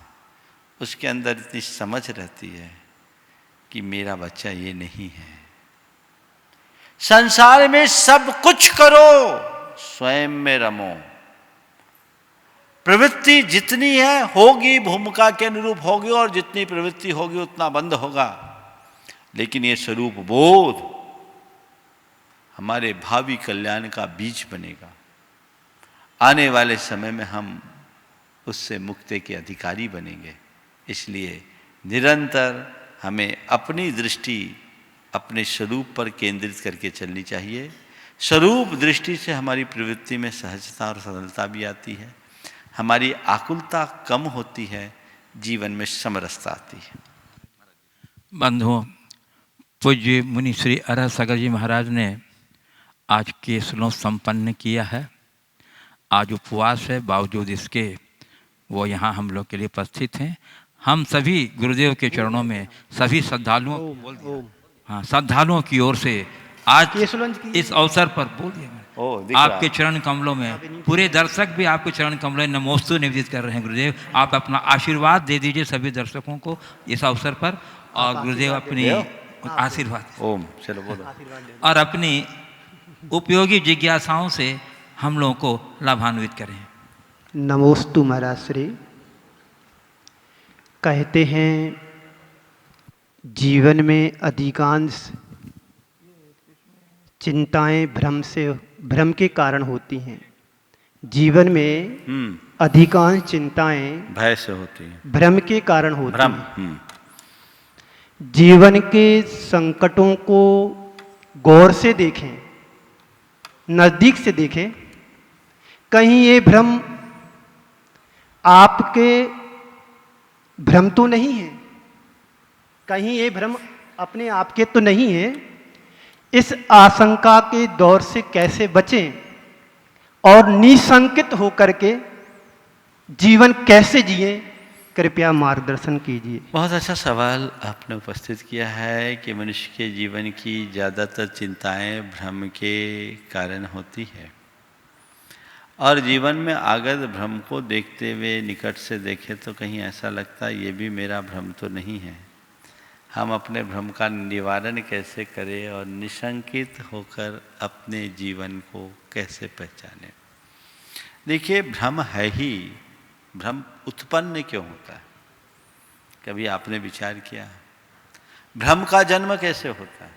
Speaker 2: उसके अंदर इतनी समझ रहती है कि मेरा बच्चा ये नहीं है। संसार में सब कुछ करो, स्वयं में रमो। प्रवृत्ति जितनी है होगी, भूमिका के अनुरूप होगी, और जितनी प्रवृत्ति होगी उतना बंद होगा। लेकिन ये स्वरूप बोध हमारे भावी कल्याण का बीज बनेगा। आने वाले समय में हम उससे मुक्ति के अधिकारी बनेंगे। इसलिए निरंतर हमें अपनी दृष्टि अपने स्वरूप पर केंद्रित करके चलनी चाहिए। स्वरूप दृष्टि से हमारी प्रवृत्ति में सहजता और सरलता भी आती है, हमारी आकुलता कम होती है, जीवन में समरसता आती है।
Speaker 1: बंधुओं, पूज्य मुनि श्री अरहत सागर जी महाराज ने आज केसलों संपन्न किया है। आज उपवास है, बावजूद इसके वो यहाँ हम लोग के लिए उपस्थित हैं। हम सभी गुरुदेव के चरणों में सभी श्रद्धालुओं श्रद्धालुओं की ओर से आज इस अवसर पर बोल दिया आपके चरण कमलों में, पूरे दर्शक भी आपके चरण कमलों में नमोस्तु निवेदित कर रहे हैं। गुरुदेव, आप अपना आशीर्वाद दे दीजिए सभी दर्शकों को इस अवसर पर, और गुरुदेव अपनी आशीर्वाद
Speaker 2: ओम चलो बोलो,
Speaker 1: और अपनी उपयोगी जिज्ञासाओं से हम लोगों को लाभान्वित करें।
Speaker 4: नमोस्तु महाराज श्री। कहते हैं जीवन में अधिकांश चिंताएं भ्रम के कारण होती हैं। जीवन में अधिकांश चिंताएं
Speaker 2: भय से होती हैं,
Speaker 4: भ्रम के कारण होती
Speaker 2: भ्रम।
Speaker 4: हैं। जीवन के संकटों को गौर से देखें, नजदीक से देखें। कहीं ये भ्रम आपके भ्रम तो नहीं है, कहीं ये भ्रम अपने आप के तो नहीं है। इस आशंका के दौर से कैसे बचें और निशंकित होकर के जीवन कैसे जिए, कृपया मार्गदर्शन कीजिए।
Speaker 2: बहुत अच्छा सवाल आपने उपस्थित किया है कि मनुष्य के जीवन की ज़्यादातर चिंताएं भ्रम के कारण होती है, और जीवन में आगत भ्रम को देखते हुए निकट से देखें तो कहीं ऐसा लगता है ये भी मेरा भ्रम तो नहीं है। हम अपने भ्रम का निवारण कैसे करें और निशंकित होकर अपने जीवन को कैसे पहचानें। देखिए, भ्रम है ही, भ्रम उत्पन्न क्यों होता है? कभी आपने विचार किया भ्रम का जन्म कैसे होता है?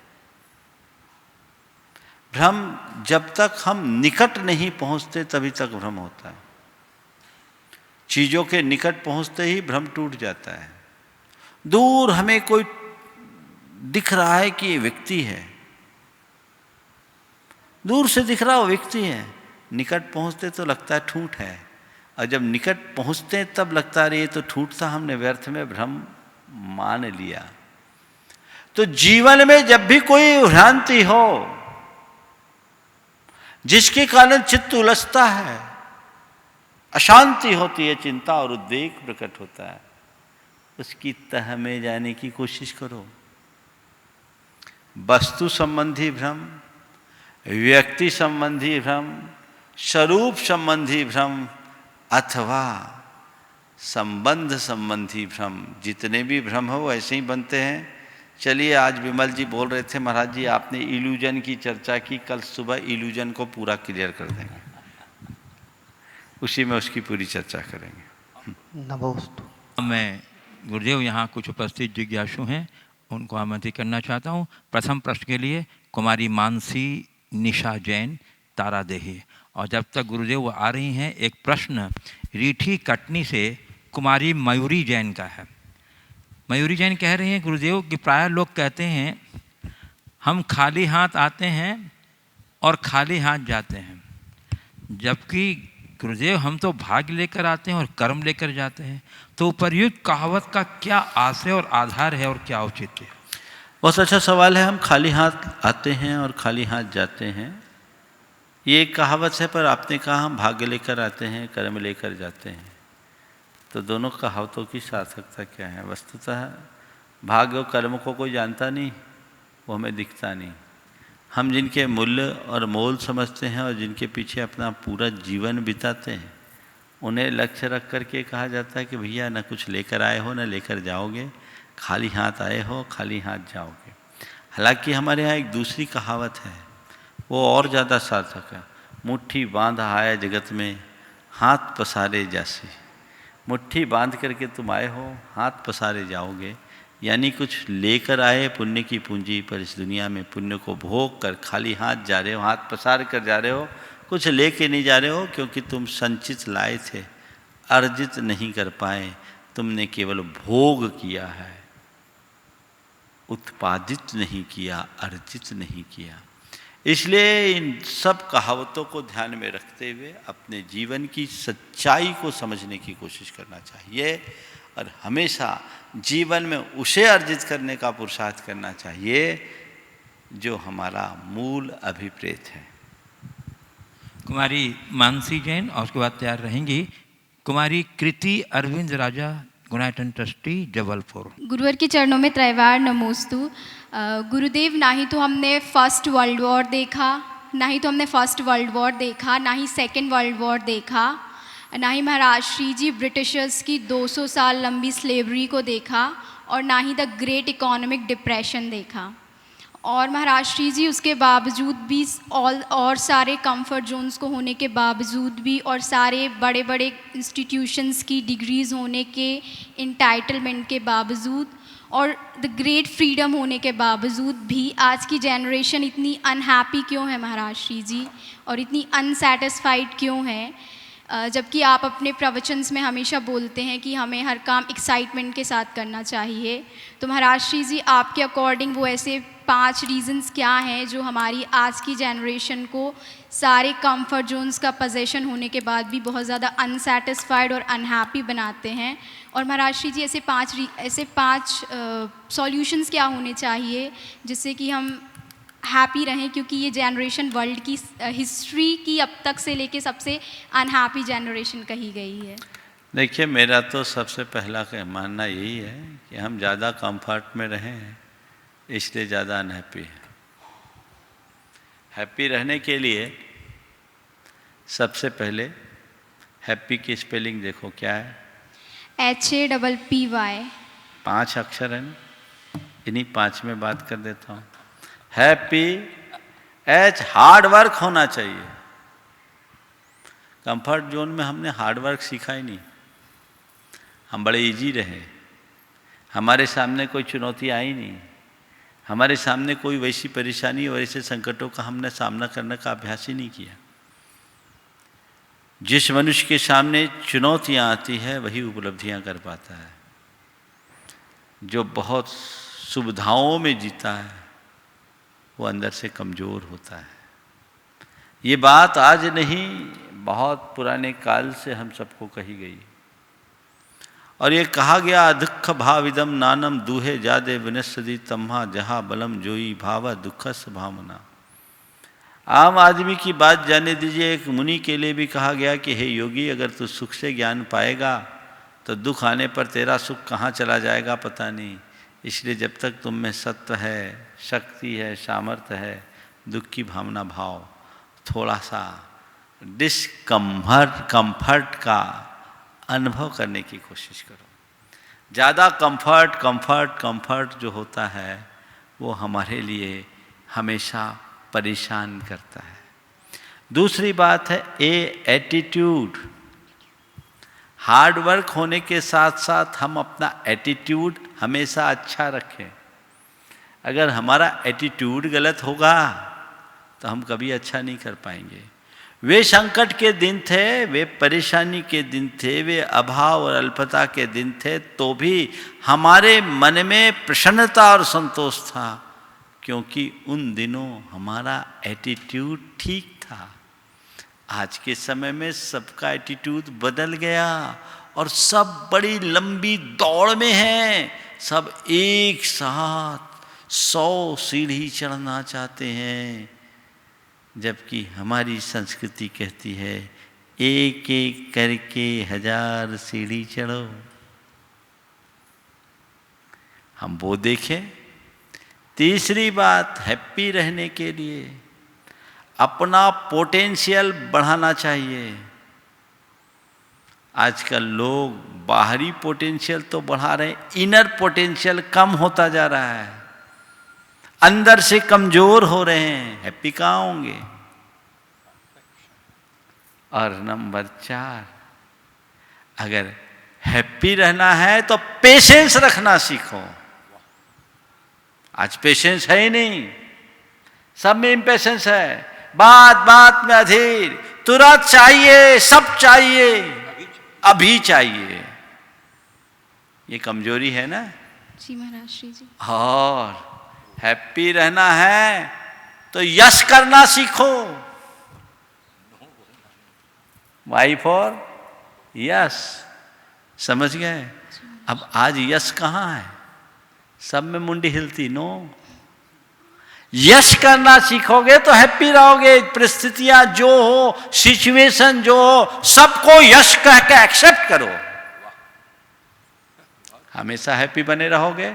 Speaker 2: भ्रम जब तक हम निकट नहीं पहुंचते तभी तक भ्रम होता है। चीजों के निकट पहुंचते ही भ्रम टूट जाता है। दूर हमें कोई दिख रहा है कि ये व्यक्ति है, दूर से दिख रहा वो व्यक्ति है, निकट पहुंचते तो लगता है ठूंठ है, और जब निकट पहुंचते हैं तब लगता है ये तो ठूंठ था, हमने व्यर्थ में भ्रम मान लिया। तो जीवन में जब भी कोई भ्रांति हो जिसके कारण चित्त उलझता है, अशांति होती है, चिंता और उद्वेग प्रकट होता है, उसकी तह में जाने की कोशिश करो। वस्तु संबंधी भ्रम, व्यक्ति संबंधी भ्रम, स्वरूप संबंधी भ्रम अथवा संबंध संबंधी भ्रम, जितने भी भ्रम हो ऐसे ही बनते हैं। चलिए, आज विमल जी बोल रहे थे महाराज जी आपने इल्यूजन की चर्चा की, कल सुबह इल्यूजन को पूरा क्लियर कर देंगे, उसी में उसकी पूरी चर्चा करेंगे।
Speaker 4: नमोस्तु।
Speaker 1: मैं गुरुदेव यहाँ कुछ उपस्थित जिज्ञासु हैं, उनको आमंत्रित करना चाहता हूँ। प्रथम प्रश्न के लिए कुमारी मानसी निशा जैन तारादेही, और जब तक गुरुदेव वो आ रही हैं, एक प्रश्न रीठी कटनी से कुमारी मयूरी जैन का है। मयूरी जैन कह रही हैं गुरुदेव कि प्राय लोग कहते हैं हम खाली हाथ आते हैं और खाली हाथ जाते हैं, जबकि गुरुदेव हम तो भाग्य लेकर आते हैं और कर्म लेकर जाते हैं। तो उपर्युक्त कहावत का क्या आशय और आधार है और क्या औचित्य है?
Speaker 2: बहुत अच्छा सवाल है। हम खाली हाथ आते हैं और खाली हाथ जाते हैं, ये एक कहावत है, पर आपने कहा हम भाग्य लेकर आते हैं, कर्म लेकर जाते हैं, तो दोनों कहावतों की सार्थकता क्या है? वस्तुतः भाग्य और कर्म को कोई जानता नहीं, वो हमें दिखता नहीं। हम जिनके मूल्य और मोल समझते हैं और जिनके पीछे अपना पूरा जीवन बिताते हैं, उन्हें लक्ष्य रख करके कहा जाता है कि भैया न कुछ लेकर आए हो न लेकर जाओगे, खाली हाथ आए हो खाली हाथ जाओगे। हालांकि हमारे यहाँ एक दूसरी कहावत है, वो और ज़्यादा सार्थक है। मुट्ठी बांध आया जगत में, हाथ पसारे जासी। मुट्ठी बांध करके तुम आए हो, हाथ पसारे जाओगे, यानी कुछ लेकर आए पुण्य की पूंजी, पर इस दुनिया में पुण्य को भोग कर खाली हाथ जा रहे हो, हाथ पसार कर जा रहे हो, कुछ लेके नहीं जा रहे हो, क्योंकि तुम संचित लाए थे, अर्जित नहीं कर पाए, तुमने केवल भोग किया है, उत्पादित नहीं किया, अर्जित नहीं किया। इसलिए इन सब कहावतों को ध्यान में रखते हुए अपने जीवन की सच्चाई को समझने की कोशिश करना चाहिए, और हमेशा जीवन में उसे अर्जित करने का पुरुषार्थ करना चाहिए जो हमारा मूल अभिप्रेत है।
Speaker 1: कुमारी मानसी जैन, और उसके बाद तैयार रहेंगी कुमारी कृति अरविंद राजा, गुणायतन ट्रस्टी, जबलपुर।
Speaker 5: गुरुवर के चरणों में त्रैवार नमोस्तु। गुरुदेव, ना ही तो हमने फर्स्ट वर्ल्ड वॉर देखा, ना ही तो हमने फर्स्ट वर्ल्ड वॉर देखा, ना ही सेकेंड वर्ल्ड वॉर देखा, ना ही महाराज श्री जी ब्रिटिशर्स की 200 साल लंबी स्लेवरी को देखा, और ना ही द ग्रेट इकोनॉमिक डिप्रेशन देखा। और महाराज श्री जी उसके बावजूद भी और सारे कंफर्ट जोन्स को होने के बावजूद भी, और सारे बड़े बड़े इंस्टीट्यूशंस की डिग्रीज़ होने के इंटाइटलमेंट के बावजूद, और द ग्रेट फ्रीडम होने के बावजूद भी आज की जनरेशन इतनी अनहैप्पी क्यों है महाराज श्री जी, और इतनी अनसेटिस्फाइड क्यों है? जबकि आप अपने प्रवचन्स में हमेशा बोलते हैं कि हमें हर काम एक्साइटमेंट के साथ करना चाहिए। तो महाराज श्री जी, आपके अकॉर्डिंग वो ऐसे 5 रीज़न्स क्या हैं जो हमारी आज की जनरेशन को सारे कंफर्ट जोन्स का पोजेशन होने के बाद भी बहुत ज़्यादा अनसेटिस्फाइड और अनहैप्पी बनाते हैं? और महाराज श्री जी, ऐसे पाँच सॉल्यूशंस क्या होने चाहिए जिससे कि हम हैप्पी रहें, क्योंकि ये जनरेशन वर्ल्ड की हिस्ट्री की अब तक से लेके सबसे अनहैप्पी जनरेशन कही गई है।
Speaker 2: देखिए, मेरा तो सबसे पहला मानना यही है कि हम ज़्यादा कंफर्ट में रहें, इसलिए ज़्यादा अनहैप्पी है। हैप्पी रहने के लिए सबसे पहले हैप्पी की स्पेलिंग देखो क्या है,
Speaker 5: HAPPY।
Speaker 2: 5 अक्षर है ना, इन्हीं 5 में बात कर देता हूँ। हैप्पी, H हार्ड वर्क होना चाहिए। कंफर्ट जोन में हमने हार्ड वर्क सीखा ही नहीं, हम बड़े इजी रहे, हमारे सामने कोई चुनौती आई नहीं, हमारे सामने कोई वैसी परेशानी और ऐसे संकटों का हमने सामना करने का अभ्यास ही नहीं किया। जिस मनुष्य के सामने चुनौतियां आती है वही उपलब्धियां कर पाता है। जो बहुत सुविधाओं में जीता है वो अंदर से कमज़ोर होता है। ये बात आज नहीं, बहुत पुराने काल से हम सबको कही गई। और ये कहा गया, दुख भाविदम नानम दूहे जादे विनस्सदी तम्हा जहाँ बलम जोई भावा दुखस भावना। आम आदमी की बात जाने दीजिए, एक मुनि के लिए भी कहा गया कि हे योगी, अगर तू सुख से ज्ञान पाएगा तो दुख आने पर तेरा सुख कहाँ चला जाएगा पता नहीं। इसलिए जब तक तुम में सत्व है, शक्ति है, सामर्थ्य है, दुख की भावना भाव, थोड़ा सा कंफर्ट का अनुभव करने की कोशिश करो। ज़्यादा कंफर्ट जो होता है वो हमारे लिए हमेशा परेशान करता है। दूसरी बात है एटीट्यूड। हार्ड वर्क होने के साथ साथ हम अपना एटीट्यूड हमेशा अच्छा रखें। अगर हमारा एटीट्यूड गलत होगा तो हम कभी अच्छा नहीं कर पाएंगे। वे संकट के दिन थे, वे परेशानी के दिन थे, वे अभाव और अल्पता के दिन थे, तो भी हमारे मन में प्रसन्नता और संतोष था, क्योंकि उन दिनों हमारा एटीट्यूड ठीक था। आज के समय में सबका एटीट्यूड बदल गया और सब बड़ी लंबी दौड़ में हैं। सब एक साथ 100 सीढ़ी चढ़ना चाहते हैं, जबकि हमारी संस्कृति कहती है एक एक करके 1000 सीढ़ी चढ़ो। हम वो देखें। तीसरी बात, हैप्पी रहने के लिए अपना पोटेंशियल बढ़ाना चाहिए। आजकल लोग बाहरी पोटेंशियल तो बढ़ा रहे हैं, इनर पोटेंशियल कम होता जा रहा है, अंदर से कमजोर हो रहे हैं। हैप्पी कहाँ होंगे? और नंबर 4, अगर हैप्पी रहना है तो पेशेंस रखना सीखो। आज पेशेंस है ही नहीं, सब में इम्पेशेंस है। बात बात में अधीर, तुरंत चाहिए, सब चाहिए, अभी चाहिए। ये कमजोरी है ना
Speaker 5: जी महाराज श्री जी।
Speaker 2: और हैप्पी रहना है तो यश करना सीखो। वाई फॉर यश, समझ गए? अब आज यश कहाँ है? सब में मुंडी हिलती। नो, यश करना सीखोगे तो हैप्पी रहोगे। परिस्थितियां जो हो, सिचुएशन जो हो, सबको यश कह के एक्सेप्ट करो। हमेशा हैप्पी बने रहोगे,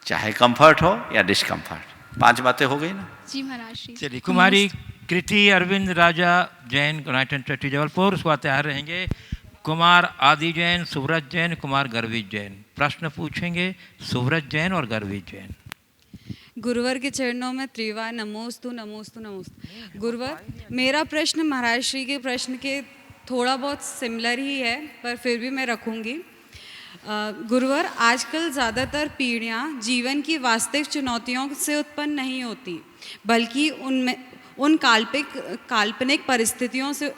Speaker 2: चाहे कंफर्ट हो या डिस्कंफर्ट। 5 बातें हो गई ना
Speaker 5: जी महाराज श्री।
Speaker 1: चलिए, कुमारी कृति अरविंद राजा जैन, यूनाइटेड चट्टी जबलपुर, उसके बाद तैयार रहेंगे कुमार आदि जैन, सुव्रत जैन, कुमार गर्वित जैन। प्रश्न पूछेंगे सुव्रत जैन और गर्वित जैन।
Speaker 6: गुरुवर के चरणों में त्रिवार नमोस्तु नमोस्तु नमोस्तु। गुरुवर, मेरा प्रश्न महाराज श्री के प्रश्न के थोड़ा बहुत सिमिलर ही है, पर फिर भी मैं रखूँगी। गुरुवर, आजकल ज़्यादातर पीढ़ियाँ जीवन की वास्तविक चुनौतियों से उत्पन्न नहीं होती, बल्कि उन काल्पनिक परिस्थितियों से,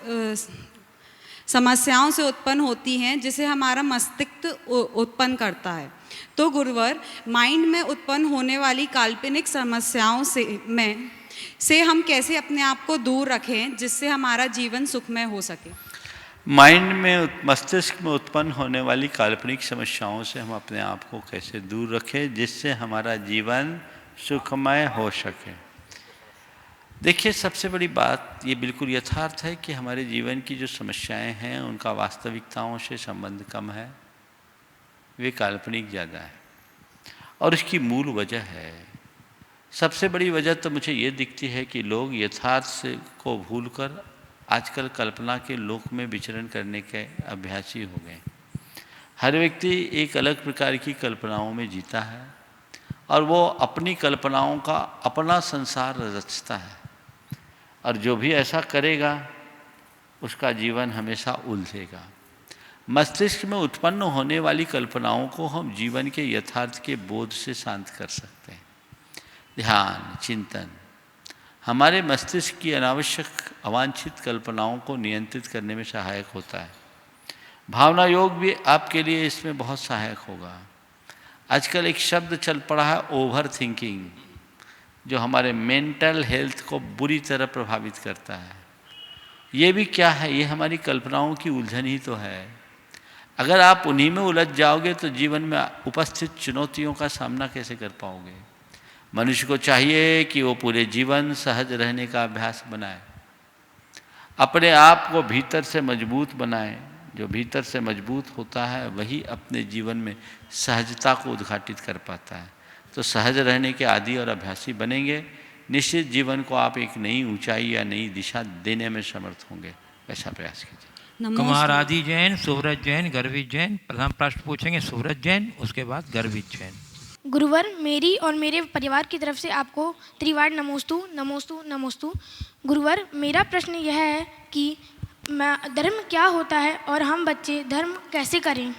Speaker 6: समस्याओं से उत्पन्न होती हैं, जिसे हमारा मस्तिष्क उत्पन्न करता है। तो गुरुवर, माइंड में उत्पन्न होने वाली काल्पनिक समस्याओं से हम कैसे अपने आप को दूर रखें, जिससे हमारा जीवन सुखमय हो सके?
Speaker 2: माइंड में, मस्तिष्क में उत्पन्न होने वाली काल्पनिक समस्याओं से हम अपने आप को कैसे दूर रखें, जिससे हमारा जीवन सुखमय हो सके? देखिए, सबसे बड़ी बात ये बिल्कुल यथार्थ है कि हमारे जीवन की जो समस्याएं हैं उनका वास्तविकताओं से संबंध कम है, वे काल्पनिक ज़्यादा है। और इसकी मूल वजह है, सबसे बड़ी वजह तो मुझे ये दिखती है कि लोग यथार्थ से को भूलकर आजकल कल्पना के लोक में विचरण करने के अभ्यासी हो गए। हर व्यक्ति एक अलग प्रकार की कल्पनाओं में जीता है और वो अपनी कल्पनाओं का अपना संसार रचता है, और जो भी ऐसा करेगा उसका जीवन हमेशा उलझेगा। मस्तिष्क में उत्पन्न होने वाली कल्पनाओं को हम जीवन के यथार्थ के बोध से शांत कर सकते हैं। ध्यान, चिंतन हमारे मस्तिष्क की अनावश्यक अवांछित कल्पनाओं को नियंत्रित करने में सहायक होता है। भावना योग भी आपके लिए इसमें बहुत सहायक होगा। आजकल एक शब्द चल पड़ा है ओवर थिंकिंग, जो हमारे मेंटल हेल्थ को बुरी तरह प्रभावित करता है। ये भी क्या है? ये हमारी कल्पनाओं की उलझन ही तो है। अगर आप उन्हीं में उलझ जाओगे तो जीवन में उपस्थित चुनौतियों का सामना कैसे कर पाओगे? मनुष्य को चाहिए कि वो पूरे जीवन सहज रहने का अभ्यास बनाए, अपने आप को भीतर से मजबूत बनाए। जो भीतर से मजबूत होता है वही अपने जीवन में सहजता को उद्घाटित कर पाता है। तो सहज रहने के आदी और अभ्यासी बनेंगे, निश्चित जीवन को आप एक नई ऊंचाई या नई दिशा देने में समर्थ होंगे। ऐसा प्रयास कीजिए।
Speaker 1: कुमार आदि जैन, सुव्रत जैन, गर्वित जैन प्रथम प्रश्न पूछेंगे। सुव्रत जैन, उसके बाद गर्वित जैन।
Speaker 7: गुरुवर, मेरी और मेरे परिवार की तरफ से आपको त्रिवार नमोस्तु नमोस्तु नमोस्तु। गुरुवर, मेरा प्रश्न यह है कि धर्म क्या होता है और हम बच्चे धर्म कैसे करें?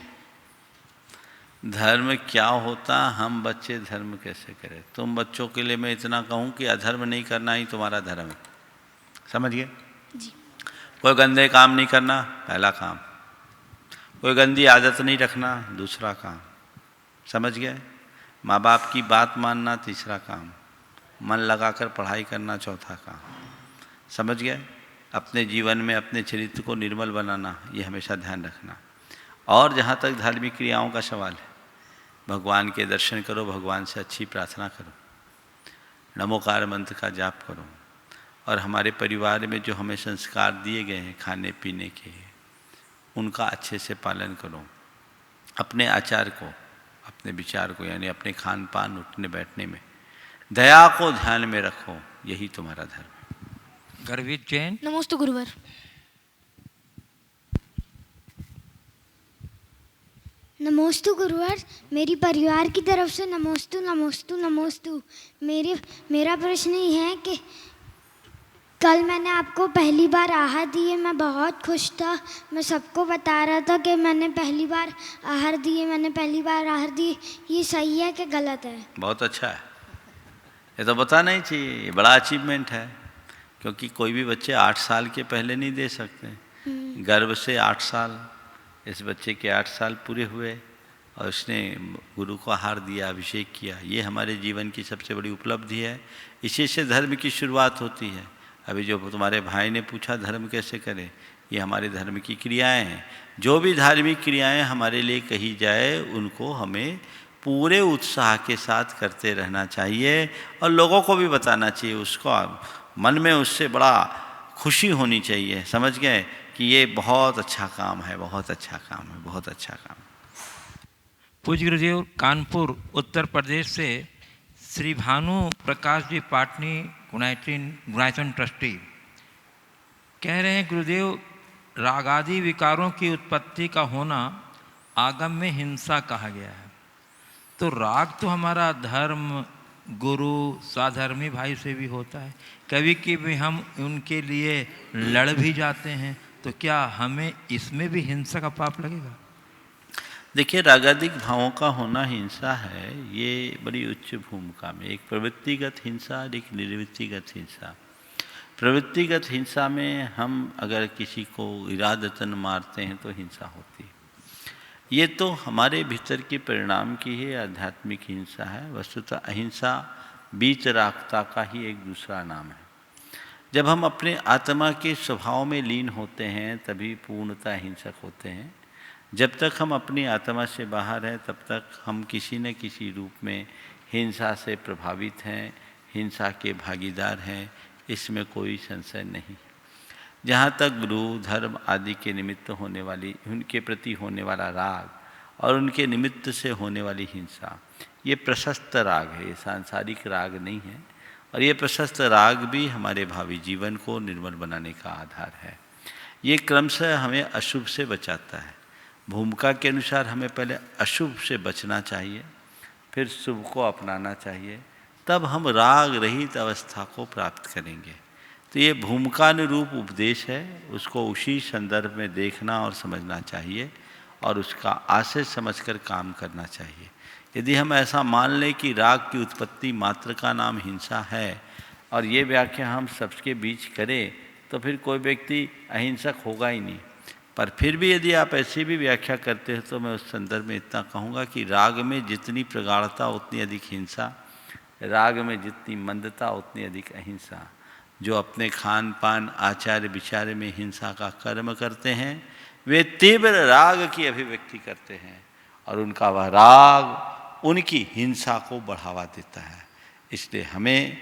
Speaker 2: धर्म क्या होता, हम बच्चे धर्म कैसे करें? तुम बच्चों के लिए मैं इतना कहूँ कि अधर्म नहीं करना ही तुम्हारा धर्म है। समझ गए?
Speaker 7: जी।
Speaker 2: कोई गंदे काम नहीं करना, पहला काम। कोई गंदी आदत नहीं रखना, दूसरा काम। समझ गए? माँ बाप की बात मानना, तीसरा काम। मन लगाकर पढ़ाई करना, चौथा काम। समझ गए? अपने जीवन में अपने चरित्र को निर्मल बनाना, ये हमेशा ध्यान रखना। और जहाँ तक धार्मिक क्रियाओं का सवाल है, भगवान के दर्शन करो, भगवान से अच्छी प्रार्थना करो, नमोकार मंत्र का जाप करो, और हमारे परिवार में जो हमें संस्कार दिए गए हैं खाने पीने के, उनका अच्छे से पालन करो। अपने आचार को, अपने विचार को, यानी अपने खान पान, उठने बैठने में दया को ध्यान में रखो, यही तुम्हारा धर्म है।
Speaker 1: गर्वित जैन।
Speaker 7: नमोस्तु गुरुवर।
Speaker 8: नमोस्तु गुरुवर, मेरी परिवार की तरफ से नमोस्तु नमोस्तु नमोस्तु। मेरा प्रश्न ये है कि कल मैंने आपको पहली बार आहार दिए, मैं बहुत खुश था। मैं सबको बता रहा था कि मैंने पहली बार आहार दिए, मैंने पहली बार आहार दिए। ये सही है कि गलत है?
Speaker 2: बहुत अच्छा है, ये तो बताना ही चाहिए, ये बड़ा अचीवमेंट है। क्योंकि कोई भी बच्चे 8 साल के पहले नहीं दे सकते। गर्भ से 8 साल, इस बच्चे के 8 साल पूरे हुए और उसने गुरु को आहार दिया, अभिषेक किया। ये हमारे जीवन की सबसे बड़ी उपलब्धि है। इसी से धर्म की शुरुआत होती है। अभी जो तुम्हारे भाई ने पूछा धर्म कैसे करें, ये हमारे धर्म की क्रियाएं हैं। जो भी धार्मिक क्रियाएं हमारे लिए कही जाए, उनको हमें पूरे उत्साह के साथ करते रहना चाहिए और लोगों को भी बताना चाहिए। उसको मन में उससे बड़ा खुशी होनी चाहिए। समझ गए कि ये बहुत अच्छा काम है, बहुत अच्छा काम है, बहुत अच्छा काम है।
Speaker 1: पूज्य गुरुदेव, कानपुर उत्तर प्रदेश से श्री भानु प्रकाश जी पाटनी, गुणायतन ट्रस्टी, कह रहे हैं गुरुदेव, रागादि विकारों की उत्पत्ति का होना आगम में हिंसा कहा गया है। तो राग तो हमारा धर्म, गुरु, साधर्मी भाई से भी होता है। कभी कभी हम उनके लिए लड़ भी जाते हैं, तो क्या हमें इसमें भी हिंसा का पाप लगेगा?
Speaker 2: देखिए, रागादिक भावों का होना हिंसा है, ये बड़ी उच्च भूमिका में। एक प्रवृत्तिगत हिंसा और एक निर्वृत्तिगत हिंसा। प्रवृत्तिगत हिंसा में हम अगर किसी को इरादतन मारते हैं तो हिंसा होती है। ये तो हमारे भीतर के परिणाम की ही आध्यात्मिक हिंसा है। वस्तुतः अहिंसा बीतरागता का ही एक दूसरा नाम है। जब हम अपने आत्मा के स्वभाव में लीन होते हैं तभी पूर्णतः हिंसक होते हैं। जब तक हम अपनी आत्मा से बाहर हैं तब तक हम किसी न किसी रूप में हिंसा से प्रभावित हैं, हिंसा के भागीदार हैं, इसमें कोई संशय नहीं। जहाँ तक गुरु, धर्म आदि के निमित्त होने वाली, उनके प्रति होने वाला राग और उनके निमित्त से होने वाली हिंसा, ये प्रशस्त राग है, ये सांसारिक राग नहीं है। और ये प्रशस्त राग भी हमारे भावी जीवन को निर्मल बनाने का आधार है। ये क्रमशः हमें अशुभ से बचाता है। भूमिका के अनुसार हमें पहले अशुभ से बचना चाहिए, फिर शुभ को अपनाना चाहिए, तब हम राग रहित अवस्था को प्राप्त करेंगे। तो ये भूमिकानुरूप उपदेश है, उसको उसी संदर्भ में देखना और समझना चाहिए और उसका आशय समझकर काम करना चाहिए। यदि हम ऐसा मान लें कि राग की उत्पत्ति मात्र का नाम हिंसा है और ये व्याख्या हम सबके बीच करें, तो फिर कोई व्यक्ति अहिंसक होगा ही नहीं। पर फिर भी यदि आप ऐसी भी व्याख्या करते हैं तो मैं उस संदर्भ में इतना कहूँगा कि राग में जितनी प्रगाढ़ता उतनी अधिक हिंसा, राग में जितनी मंदता उतनी अधिक अहिंसा। जो अपने खान पान आचार्य विचार्य में हिंसा का कर्म करते हैं वे तीव्र राग की अभिव्यक्ति करते हैं और उनका वह राग उनकी हिंसा को बढ़ावा देता है। इसलिए हमें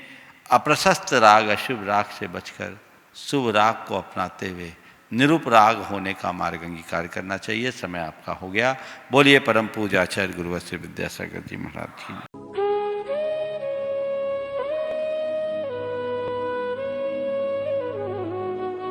Speaker 2: अप्रशस्त राग अशुभ राग से बचकर शुभ राग को अपनाते हुए निरुप राग होने का मार्ग अंगीकार करना चाहिए। समय आपका हो गया। बोलिए परम पूज्य आचार्य गुरुवर श्री विद्यासागर जी महाराज की।